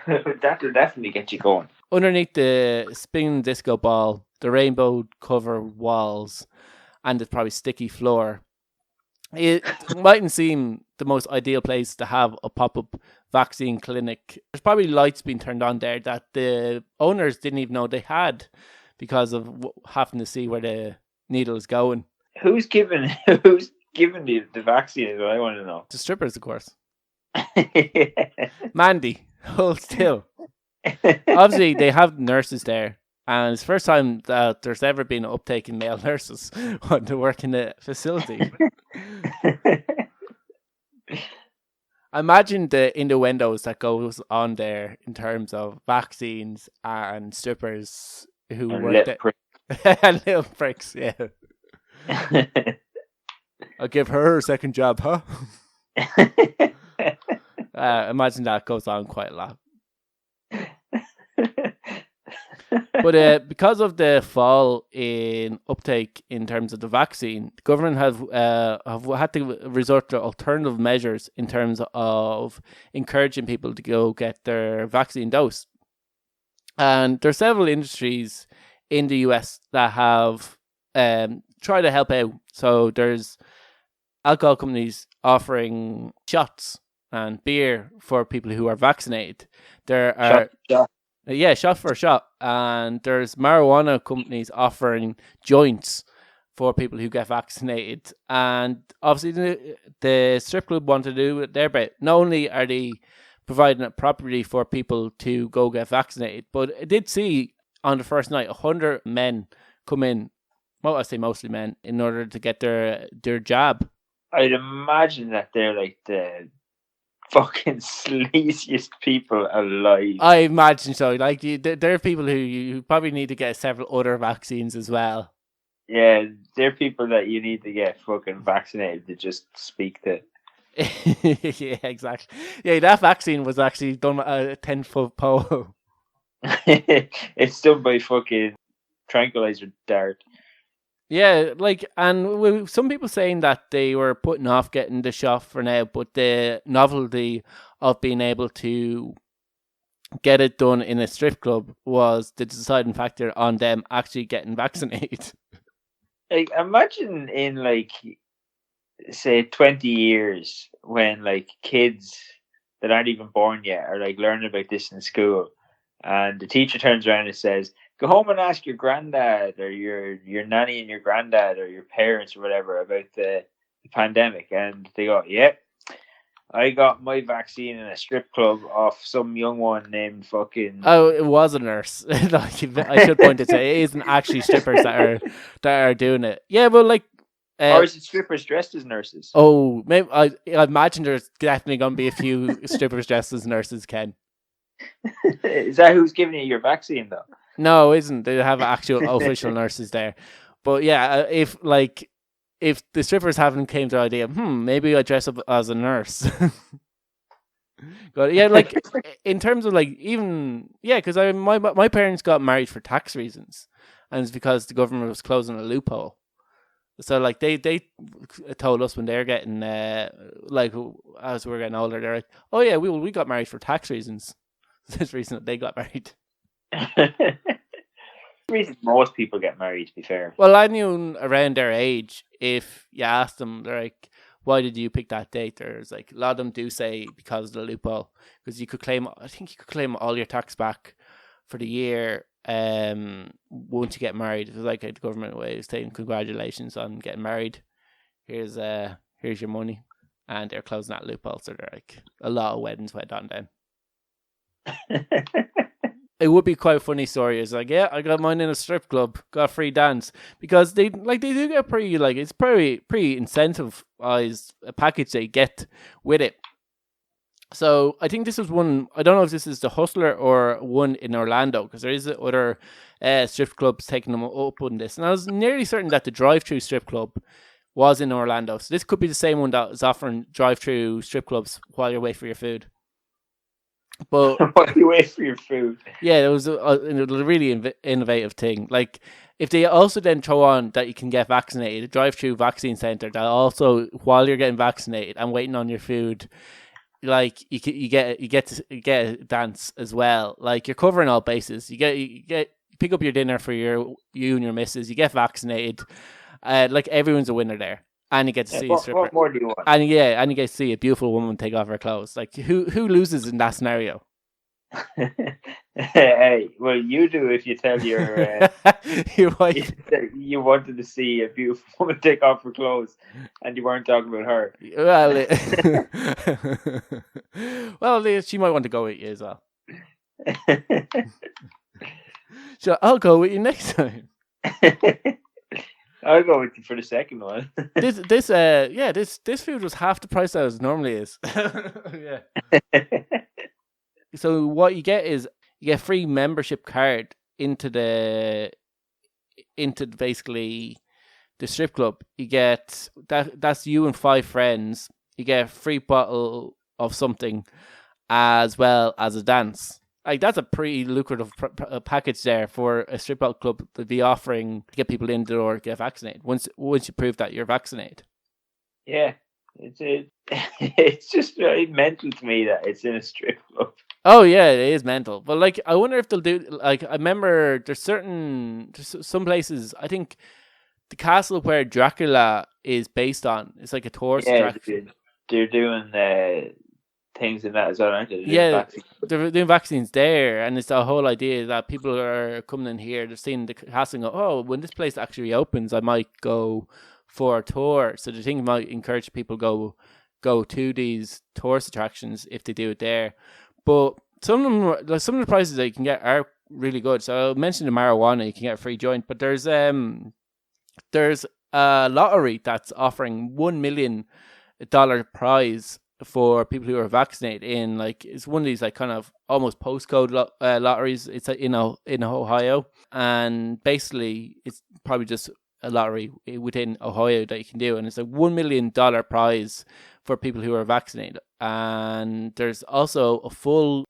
That'll definitely get you going. Underneath the spinning disco ball, the rainbow covered walls, and the probably sticky floor, it mightn't seem the most ideal place to have a pop-up vaccine clinic. There's probably lights being turned on there that the owners didn't even know they had because of having to see where the needle is going. Who's given the vaccine is what I want to know. The strippers, of course. Mandy, hold still. Obviously, they have nurses there, and it's the first time that there's ever been an uptake in male nurses to work in the facility. Imagine the innuendos that goes on there in terms of vaccines and strippers who And work little there. Little pricks, yeah. I'll give her a second job, huh? Imagine that goes on quite a lot. But because of the fall in uptake in terms of the vaccine, the government have had to resort to alternative measures in terms of encouraging people to go get their vaccine dose. And there are several industries in the US that have tried to help out. So there's alcohol companies offering shots and beer for people who are vaccinated. There are shot for shot, and there's marijuana companies offering joints for people who get vaccinated. And obviously, the strip club want to do their bit. Not only are they providing it properly for people to go get vaccinated, but I did see on the first night 100 men come in. Well, I say mostly men in order to get their jab. I'd imagine that they're like the fucking sleaziest people alive. I imagine so. Like, there are people who you probably need to get several other vaccines as well. Yeah, they're people that you need to get fucking vaccinated to just speak to. Yeah, exactly. Yeah, that vaccine was actually done at a 10-foot pole. It's done by fucking tranquilizer dart. Yeah, like, and some people saying that they were putting off getting the shot for now, but the novelty of being able to get it done in a strip club was the deciding factor on them actually getting vaccinated. Like, imagine in, like, say 20 years when, like, kids that aren't even born yet are, like, learning about this in school, and the teacher turns around and says, go home and ask your granddad or your nanny and your granddad or your parents or whatever about the pandemic. And they go, yep, I got my vaccine in a strip club off some young one named fucking... Oh, it was a nurse. Like, I should point it out. It isn't actually strippers that are doing it. Yeah, but like... or is it strippers dressed as nurses? Oh, maybe I imagine there's definitely going to be a few strippers dressed as nurses, Ken. Is that who's giving you your vaccine, though? No, it isn't. They have actual official nurses there. But yeah, if the strippers haven't came to the idea, maybe I dress up as a nurse. But yeah, like in terms of like even because my parents got married for tax reasons, and it's because the government was closing a loophole. So like they told us when they're getting like as we're getting older, they're like, oh yeah, we got married for tax reasons. This reason that they got married. The reason most people get married, to be fair. Well, I knew around their age, if you asked them, they're like, why did you pick that date? There's like a lot of them do say because of the loophole, because you could claim all your tax back for the year once you get married. It was like a government way of saying congratulations on getting married. Here's your money, and they're closing that loophole. So they're like a lot of weddings went on then. It would be quite a funny story. It's like, yeah, I got mine in a strip club, got a free dance, because they do get pretty, like, it's pretty incentivized package they get with it. So I think this was one. I don't know if this is the Hustler or one in Orlando, because there is other strip clubs taking them up on this, and I was nearly certain that the drive-through strip club was in Orlando. So this could be the same one that is offering drive-through strip clubs while you're waiting for your food. But while you wait for your food, yeah, it was a really innovative thing. Like, if they also then throw on that you can get vaccinated, a drive-through vaccine center that also, while you're getting vaccinated and waiting on your food, like you get a dance as well. Like, you're covering all bases. You pick up your dinner for you and your missus. You get vaccinated. Like, everyone's a winner there. And you get to see a stripper. What more do you want? And you get to see a beautiful woman take off her clothes. Like who loses in that scenario? Hey, well, you do if you tell your wife you wanted to see a beautiful woman take off her clothes, and you weren't talking about her. Well, she might want to go with you as well. So I'll go with you next time. I'll go with you for the second one. This food was half the price that it normally is. Yeah. So what you get is you get a free membership card into basically the strip club. You get that's you and 5 friends. You get a free bottle of something as well as a dance. Like that's a pretty lucrative package there for a strip club to be offering to get people in the door to get vaccinated. Once you prove that you're vaccinated. Yeah, it's just very mental to me that it's in a strip club. Oh yeah, it is mental. But like, I wonder if they'll do like. I remember there's some places. I think the castle where Dracula is based on. It's like a tourist attraction. They're doing things in that as well, aren't they? They're doing vaccines there, and it's the whole idea that people are coming in here. They're seeing the castle and go, oh, when this place actually opens, I might go for a tour. So the thing might encourage people go to these tourist attractions if they do it there. But some of the prices that you can get are really good. So I mentioned the marijuana, you can get a free joint, but there's a lottery that's offering $1 million prize for people who are vaccinated in, like, it's one of these like kind of almost postcode lotteries. It's in Ohio, and basically it's probably just a lottery within Ohio that you can do, and it's a $1 million prize for people who are vaccinated. And there's also a full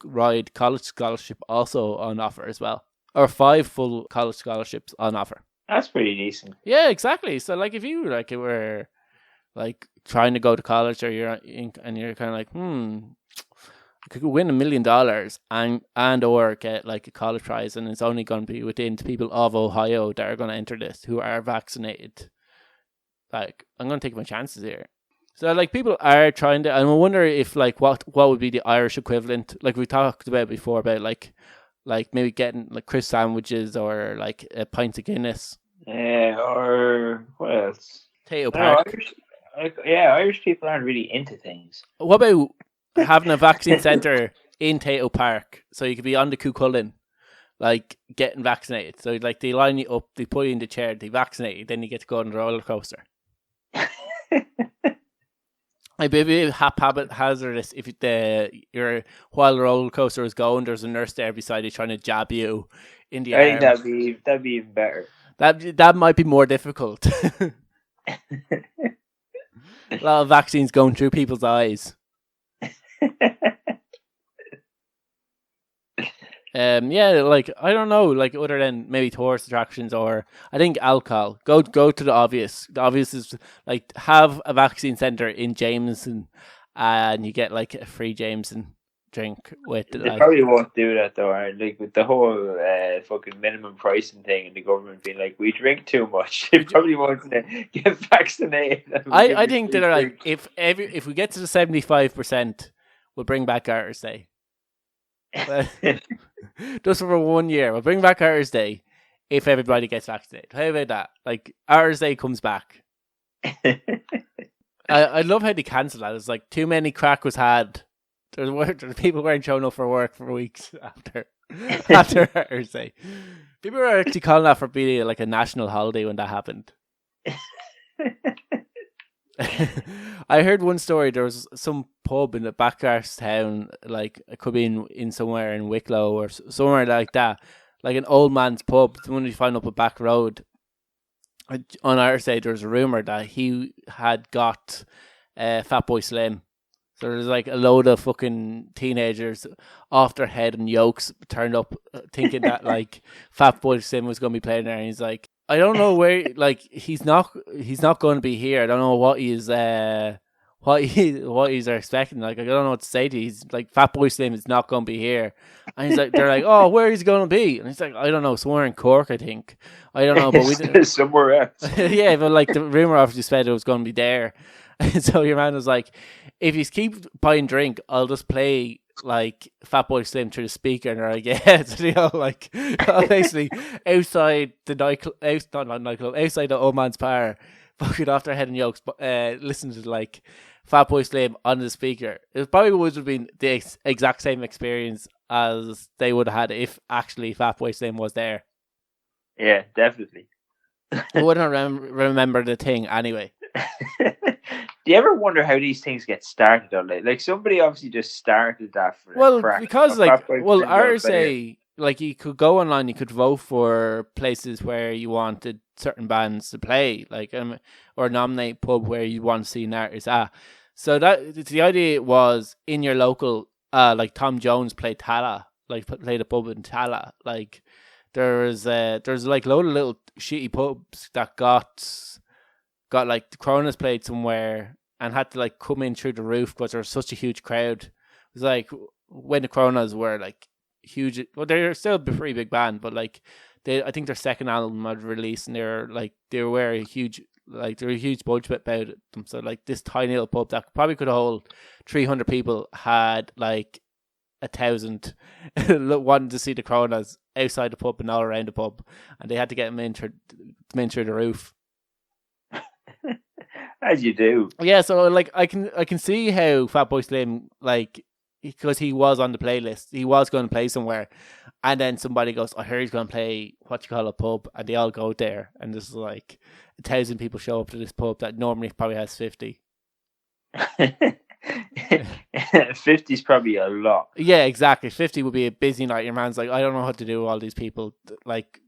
ride college scholarship also on offer as well, or 5 full college scholarships on offer. That's pretty decent. Yeah, exactly. So like if you like were like trying to go to college, or you're kind of like, I could win $1 million and or get like a college prize, and it's only going to be within the people of Ohio that are going to enter this who are vaccinated. Like, I'm going to take my chances here. So like people are trying to, and I wonder if like what would be the Irish equivalent, like we talked about before, about like maybe getting like crisp sandwiches or like a pint of Guinness. Or what else? Tato Park. Irish people aren't really into things. What about having a vaccine centre in Tato Park, so you could be on the Cuchulainn, like getting vaccinated? So like they line you up, they put you in the chair, they vaccinate you, then you get to go on the roller coaster. I'd be a bit hazardous if while the roller coaster is going, there's a nurse there beside you trying to jab you in the arm. I think that'd be even better. That might be more difficult. A lot of vaccines going through people's eyes. Like I don't know, like other than maybe tourist attractions, or I think alcohol. Go to the obvious. The obvious is like have a vaccine centre in Jameson, and you get like a free Jameson drink with. They probably won't do that though. Like with the whole fucking minimum pricing thing, and the government being like, we drink too much. They probably won't get vaccinated. I think they're like, if we get to the 75%, we'll bring back Arthur's Day. Just for 1 year, we'll bring back Arthur's Day if everybody gets vaccinated. How about that? Like Arthur's Day comes back. I love how they cancel that. It's like too many crack was had. There's people weren't showing up for work for weeks after Arthur's Day. People were actually calling that for being like a national holiday when that happened. I heard one story. There was some pub in the back arse town, like it could be in somewhere in Wicklow or somewhere like that, like an old man's pub. When you find up a back road on our side, there's a rumor that he had got Fatboy Slim. So there's like a load of fucking teenagers off their head and yokes turned up, thinking that like Fatboy Slim was going to be playing there, and he's like, I don't know where, like he's not going to be here. I don't know what what he's expecting. Like, I don't know what to say to you. He's like, Fatboy Slim is not going to be here. And he's like, they're like, oh, where is he going to be? And he's like, I don't know, somewhere in Cork, I think. I don't know, but we didn't. Somewhere else. Yeah, but like the rumor obviously said it was going to be there. And so your man was like, if you keep buying drink, I'll just play like Fatboy Slim through the speaker. And they're like, yeah, so they all like basically outside the nightclub, not nightclub, outside the old man's bar, fucking off their head and yokes, listen to like Fatboy Slim on the speaker. It probably would have been the exact same experience as they would have had if actually Fatboy Slim was there. Yeah, definitely. I wouldn't remember the thing anyway. Do you ever wonder how these things get started? Though, like somebody obviously just started that for crack. Because like, RSA, like you could go online, you could vote for places where you wanted certain bands to play, like or nominate pub where you want to see an artist at. So that the idea was in your local, like Tom Jones played Tala, like played a pub in Tala. Like there's like load of little shitty pubs that got like the Coronas played somewhere and had to like come in through the roof because there was such a huge crowd. It was like when the Coronas were like huge. Well, they're still a pretty big band, but like I think their second album had released and they were a huge budget about them. So like this tiny little pub that probably could hold 300 people had like 1,000 wanting to see the Coronas outside the pub and all around the pub, and they had to get them in through the roof. As you do. Yeah, so like I can see how Fatboy Slim, like, because he was on the playlist, he was going to play somewhere, and then somebody goes, I heard he's going to play a pub, and they all go there, and there's like 1,000 people show up to this pub that normally probably has 50. 50 is probably a lot. Yeah, exactly. 50 would be a busy night. Your man's like, I don't know what to do with all these people. Like,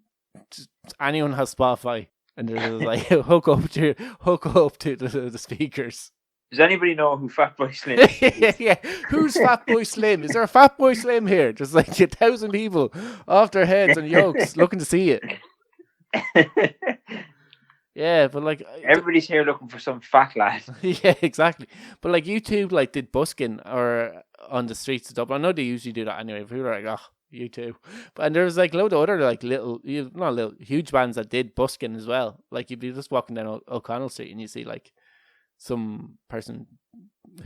anyone has Spotify. And they're just like, hook up to the speakers. Does anybody know who Fatboy Slim is? Yeah. Who's Fatboy Slim? Is there a Fatboy Slim here? Just like 1,000 people off their heads and yokes looking to see it. Yeah, but like everybody's here looking for some fat lad. Yeah, exactly. But like YouTube like did busking or on the streets of Dublin. I know they usually do that anyway. People are like, oh, you too. And there was like a load of other like huge bands that did busking as well. Like you'd be just walking down O'Connell Street and you see like some person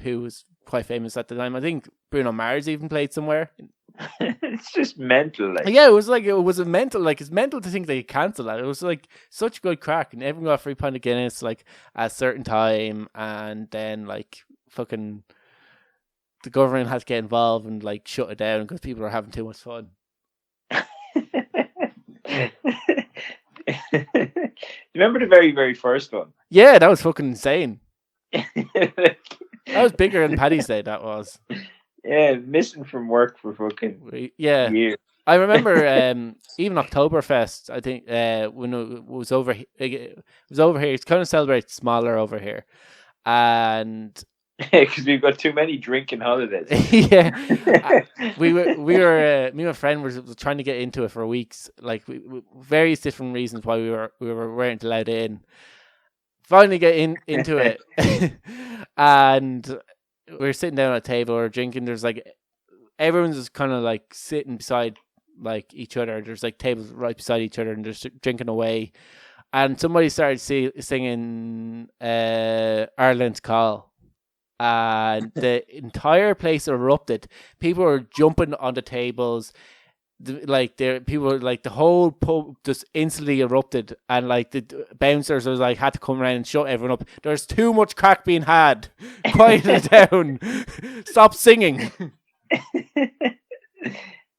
who was quite famous at the time. I think Bruno Mars even played somewhere. It's just mental. Like. Yeah, it's mental to think they cancelled that. It was like such good crack, and everyone got a free pint of Guinness like at a certain time, and then like fucking the government had to get involved and like shut it down because people are having too much fun. Remember the very, very first one? Yeah, that was fucking insane. That was bigger than Paddy's Day, that was. Yeah, missing from work for fucking years. I remember even Oktoberfest, I think, when it was over here. It's kind of celebrated smaller over here. And because we've got too many drinking holidays. Yeah, we were me and my friend were trying to get into it for weeks, like various different reasons why we weren't allowed in. Finally, get into it, and we're sitting down at a table, we're drinking. There's like everyone's just kind of like sitting beside like each other. There's like tables right beside each other, and they're drinking away. And somebody started singing Ireland's Call. And the entire place erupted. People were jumping on the tables. The whole pub just instantly erupted, and like the bouncers was like had to come around and shut everyone up. There's too much crack being had. Quiet it down. Stop singing.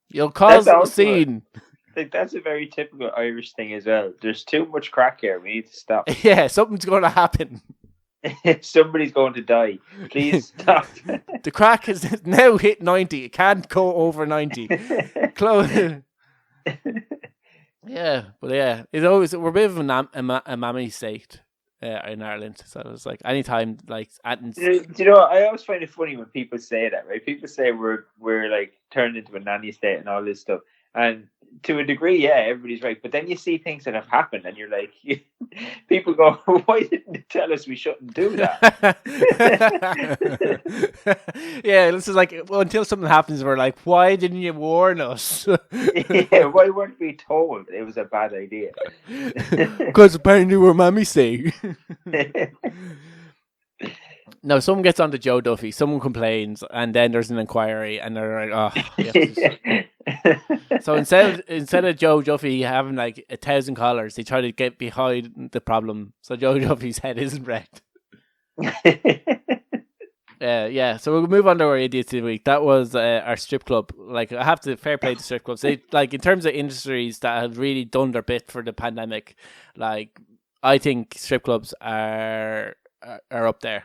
You'll cause a scene. Like that's a very typical Irish thing as well. There's too much crack here. We need to stop. Yeah, something's going to happen. Somebody's going to die. Please stop. The crack has now hit 90. It can't go over 90. Close. Yeah, but yeah, it's always we're a bit of a mammy state in Ireland. So it's like anytime, like, do you know? I always find it funny when people say that. Right? People say we're like turned into a nanny state and all this stuff. And to a degree, yeah, everybody's right. But then you see things that have happened, and you're like, people go, "Why didn't you tell us we shouldn't do that?" Yeah, this is like, well, until something happens, we're like, why didn't you warn us? Yeah, why weren't we told it was a bad idea? Because apparently we're mammy say. No, someone gets on to Joe Duffy, someone complains, and then there's an inquiry, and they're like, "Oh." So instead of Joe Duffy having like 1,000 collars, they try to get behind the problem, so Joe Duffy's head isn't wrecked. Yeah. So we'll move on to our idiots of the week. That was our strip club. Like, I have to fair play to strip clubs. They, like, in terms of industries that have really done their bit for the pandemic, like, I think strip clubs are up there.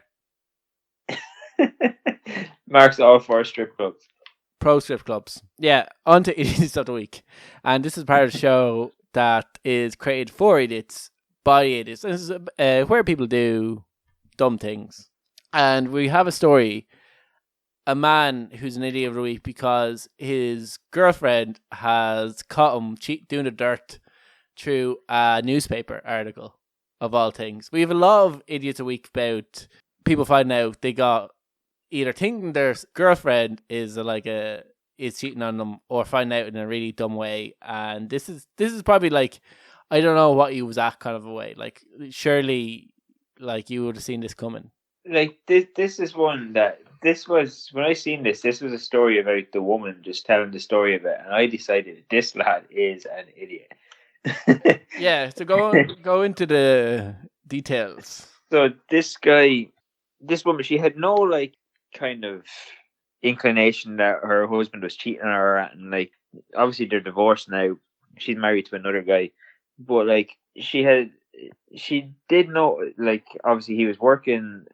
Mark's all for strip clubs. Pro strip clubs. Yeah, on to idiots of the week. And this is part of the show that is created for idiots by idiots. This is where people do dumb things. And we have a story. A man who's an idiot of the week because his girlfriend has caught him doing the dirt through a newspaper article, of all things. We have a lot of idiots a week about people finding out they got either thinking their girlfriend is is cheating on them, or find out in a really dumb way. And this is probably like, I don't know what he was at kind of a way. Like, surely, like, you would have seen this coming. Like, this is one that, this was, when I seen this was a story about the woman just telling the story of it, and I decided this lad is an idiot. Yeah, so go into the details. So this woman, she had no, like, kind of inclination that her husband was cheating on her, and, like, obviously they're divorced now. She's married to another guy, but, like, she did know, like, obviously he was working,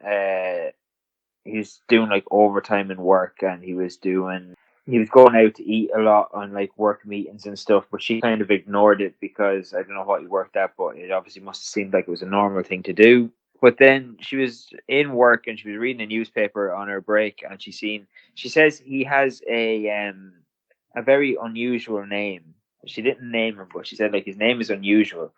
he was doing, like, overtime in work, and he was going out to eat a lot on, like, work meetings and stuff, but she kind of ignored it because I don't know what he worked at, but it obviously must have seemed like it was a normal thing to do. But then she was in work and she was reading a newspaper on her break, and she says he has a very unusual name. She didn't name him, but she said, like, his name is unusual.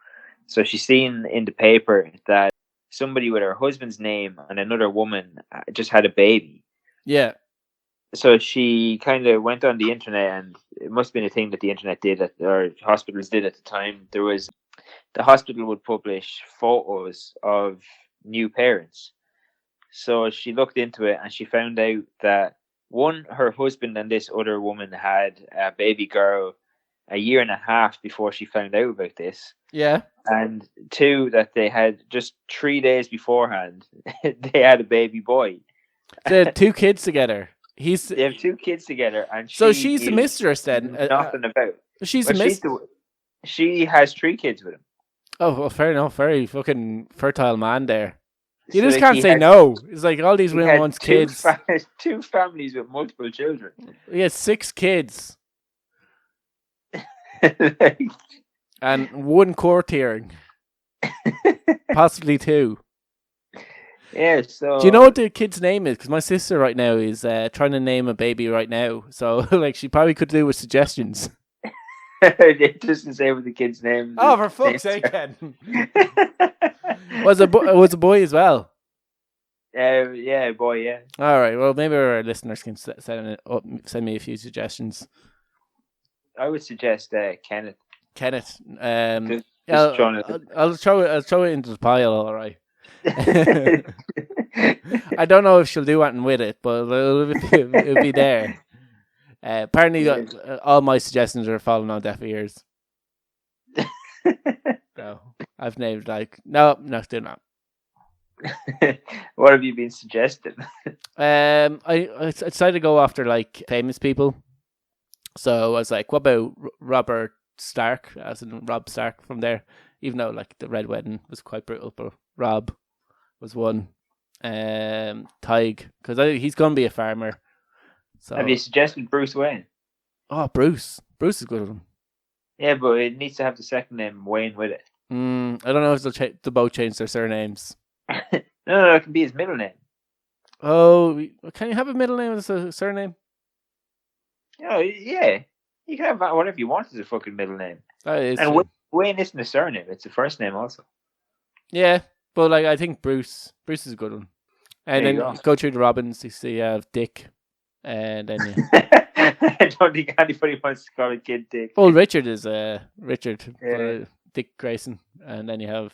So she's seen in the paper that somebody with her husband's name and another woman just had a baby. Yeah. So she kind of went on the internet, and it must have been a thing that the internet did, or hospitals did at the time. The hospital would publish photos of new parents. So she looked into it, and she found out that, one, her husband and this other woman had a baby girl a year and a half before she found out about this. Yeah. And two, that they had just 3 days beforehand, they had a baby boy. They had 2 kids together. They have 2 kids together, and so she's the mistress then. Nothing about. She's the mistress. She has 3 kids with him. Oh, well, fair enough. Very fucking fertile man there. You So, just like, can't say no. It's like all these women want kids. 2 families with multiple children. He had 6 kids. And 1 court hearing. Possibly 2. Yeah, so... Do you know what the kid's name is? Because my sister right now is trying to name a baby right now. So, like, she probably could do with suggestions. It doesn't say what the kid's name is. Oh, for fuck's sake, Ken. Was a boy as well? Yeah, boy, yeah. All right, well, maybe our listeners can send me a few suggestions. I would suggest Kenneth. Kenneth. I'll throw it into the pile, all right. I don't know if she'll do anything with it, but it'll be there. Apparently, all my suggestions are falling on deaf ears. So I've named, like, no, do not. What have you been suggesting? I decided to go after, like, famous people. So I was like, what about Robert Stark, as in Rob Stark from there? Even though, like, the Red Wedding was quite brutal, but Rob was one. Tig, because he's going to be a farmer. So, have you suggested Bruce Wayne? Oh, Bruce is good with him. Yeah, but it needs to have the second name Wayne with it. I don't know if they'll both change their surnames. No, it can be his middle name. Oh, can you have a middle name as a surname? Oh, yeah. You can have whatever you want as a fucking middle name. That is And true. Wayne isn't a surname; it's a first name also. Yeah, but like I think Bruce is a good one. And There you then go. go through the Robins. You see Dick, and then you. I don't think anybody wants to call a kid Dick. Well, Richard is Richard, Yeah. but Dick Grayson, and then you have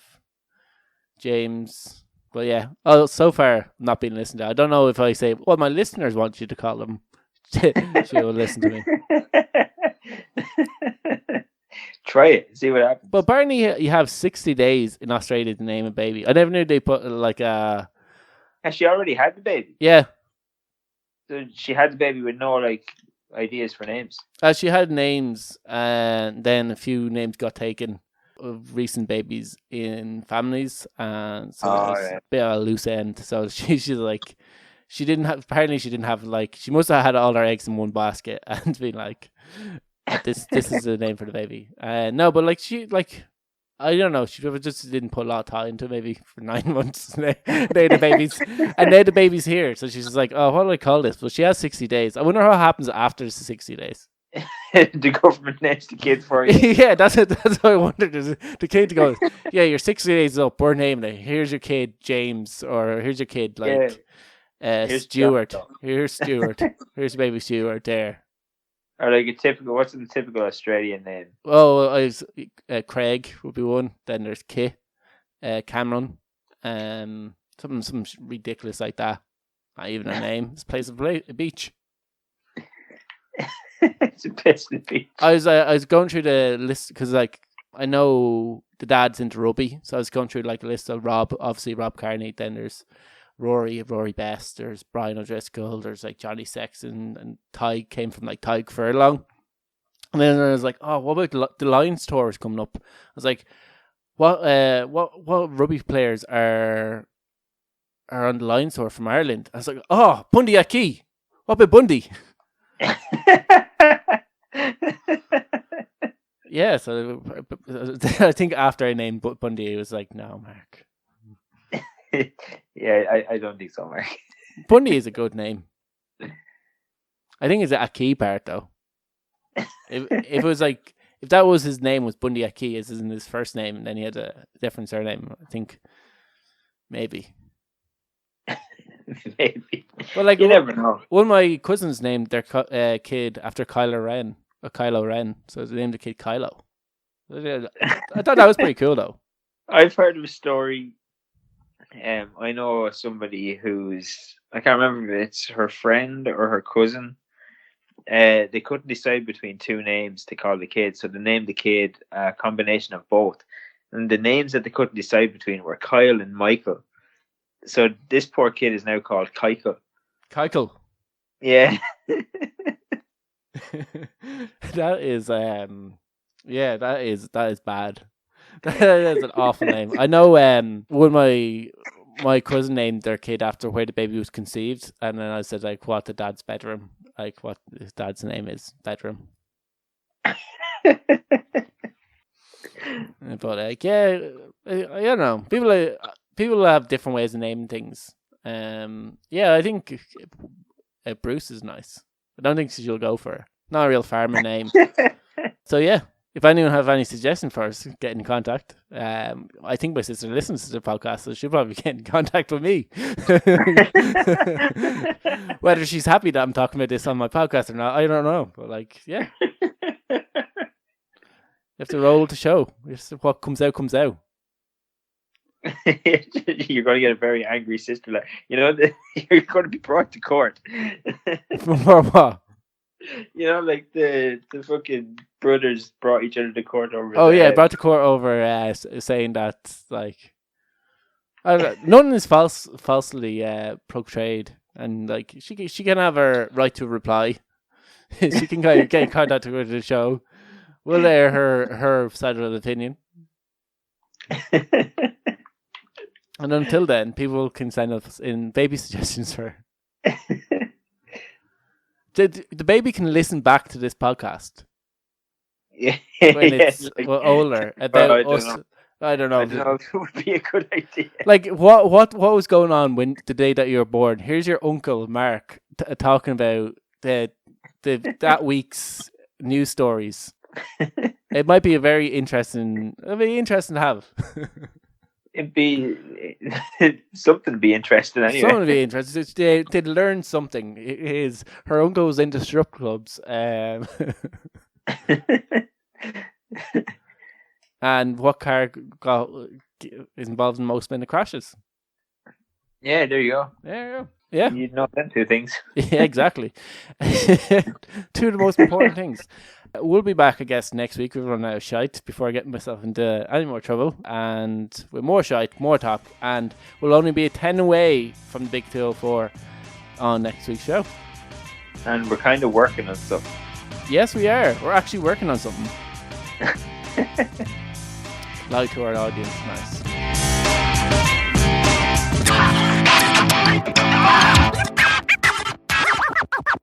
James. But yeah, oh, so far not being listened to. I don't know if I say, well, my listeners want you to call them. She will listen to me. Try it, see what happens. But apparently, you have 60 days in Australia to name a baby. I never knew they put like a. Has she already had the baby? Yeah. So she had the baby with no like ideas for names. She had names, and then a few names got taken of recent babies in families, and so it was a bit of a loose end. So she's like, she didn't have like, she must have had all her eggs in one basket and been like, this is the name for the baby. No, but like she like. I don't know. She just didn't put a lot of thought into it, maybe for 9 months. They the babies, and now the baby's here. So she's like, "Oh, what do I call this?" Well, she has 60 days. I wonder what happens after the 60 days. The government names the kid for you. Yeah, that's what I wondered. The kid goes, "Yeah, you're 60 days up. We're naming it. Here's your kid, James, or here's your kid like Stuart. Here's Stuart. Here's baby Stuart there." Or like what's the typical Australian name? Oh, Craig would be one. Then there's Kit, Cameron, something ridiculous like that. Not even a name. It's a place of a beach. It's a place of the beach. I was going through the list because like I know the dad's into rugby, so I was going through like a list of Rob Kearney. Then there's Rory Best, there's Brian O'Driscoll, there's like Johnny Sexton, and Tig came from like Tig Furlong. And then I was like, oh, what about the Lions tour is coming up? I was like, what rugby players are on the Lions tour from Ireland? I was like, oh, Bundy Aki. What about Bundy? Yeah, so I think after I named Bundy, it was like, no, Mark. Yeah, I don't think so, Mark. Bundy is a good name. I think it's a key part though. If it was like, if that was his name, was Bundy Aki, as in his first name, and then he had a different surname, I think maybe. Maybe. But like, you never know. One of my cousins named their kid after Kylo Ren, so they named the kid Kylo. I thought that was pretty cool though. I've heard of a story. I know somebody who's, I can't remember if it's her friend or her cousin. They couldn't decide between two names to call the kid, so they named the kid a combination of both. And the names that they couldn't decide between were Kyle and Michael. So this poor kid is now called Keikel. Keikel. Yeah. That is that is bad. That is an awful name. I know one of my cousin named their kid after where the baby was conceived, and then I said like what the dad's bedroom, like what his dad's name is, bedroom. But like I don't know. People have different ways of naming things. I think Bruce is nice. I don't think she'll go for her. Not a real farmer name. So yeah, if anyone have any suggestions for us, get in contact. I think my sister listens to the podcast, so she'll probably get in contact with me. Whether she's happy that I'm talking about this on my podcast or not, I don't know. But like, yeah. You have to roll the show. What comes out, comes out. You're going to get a very angry sister. Like, you're going to be brought to court. For what? Like the fucking brothers brought each other to court over. Oh yeah, brought to court over saying that like none is falsely portrayed, and like she can have her right to reply. She can get in contact with the show. We'll air her side of the opinion. And until then, people can send us in baby suggestions for her. The baby can listen back to this podcast when it's older. About us. I don't know. It would be a good idea. Like what was going on when the day that you were born? Here's your uncle Mark talking about that week's news stories. It might be very interesting to have. It'd be something to be interesting anyway. Someone would be interested. They'd learn something. Her uncle was into strip clubs. And what car is involved in most minute crashes? Yeah, there you go. There you go. Yeah. You know them two things. Yeah, exactly. Two of the most important things. We'll be back, I guess, next week. We've run out of shite before I get myself into any more trouble. And with more shite, more talk. And we'll only be a 10 away from the Big 204 on next week's show. And we're kind of working on stuff. Yes, we are. We're actually working on something. Lie to our audience. Nice.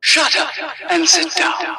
Shut up and sit down.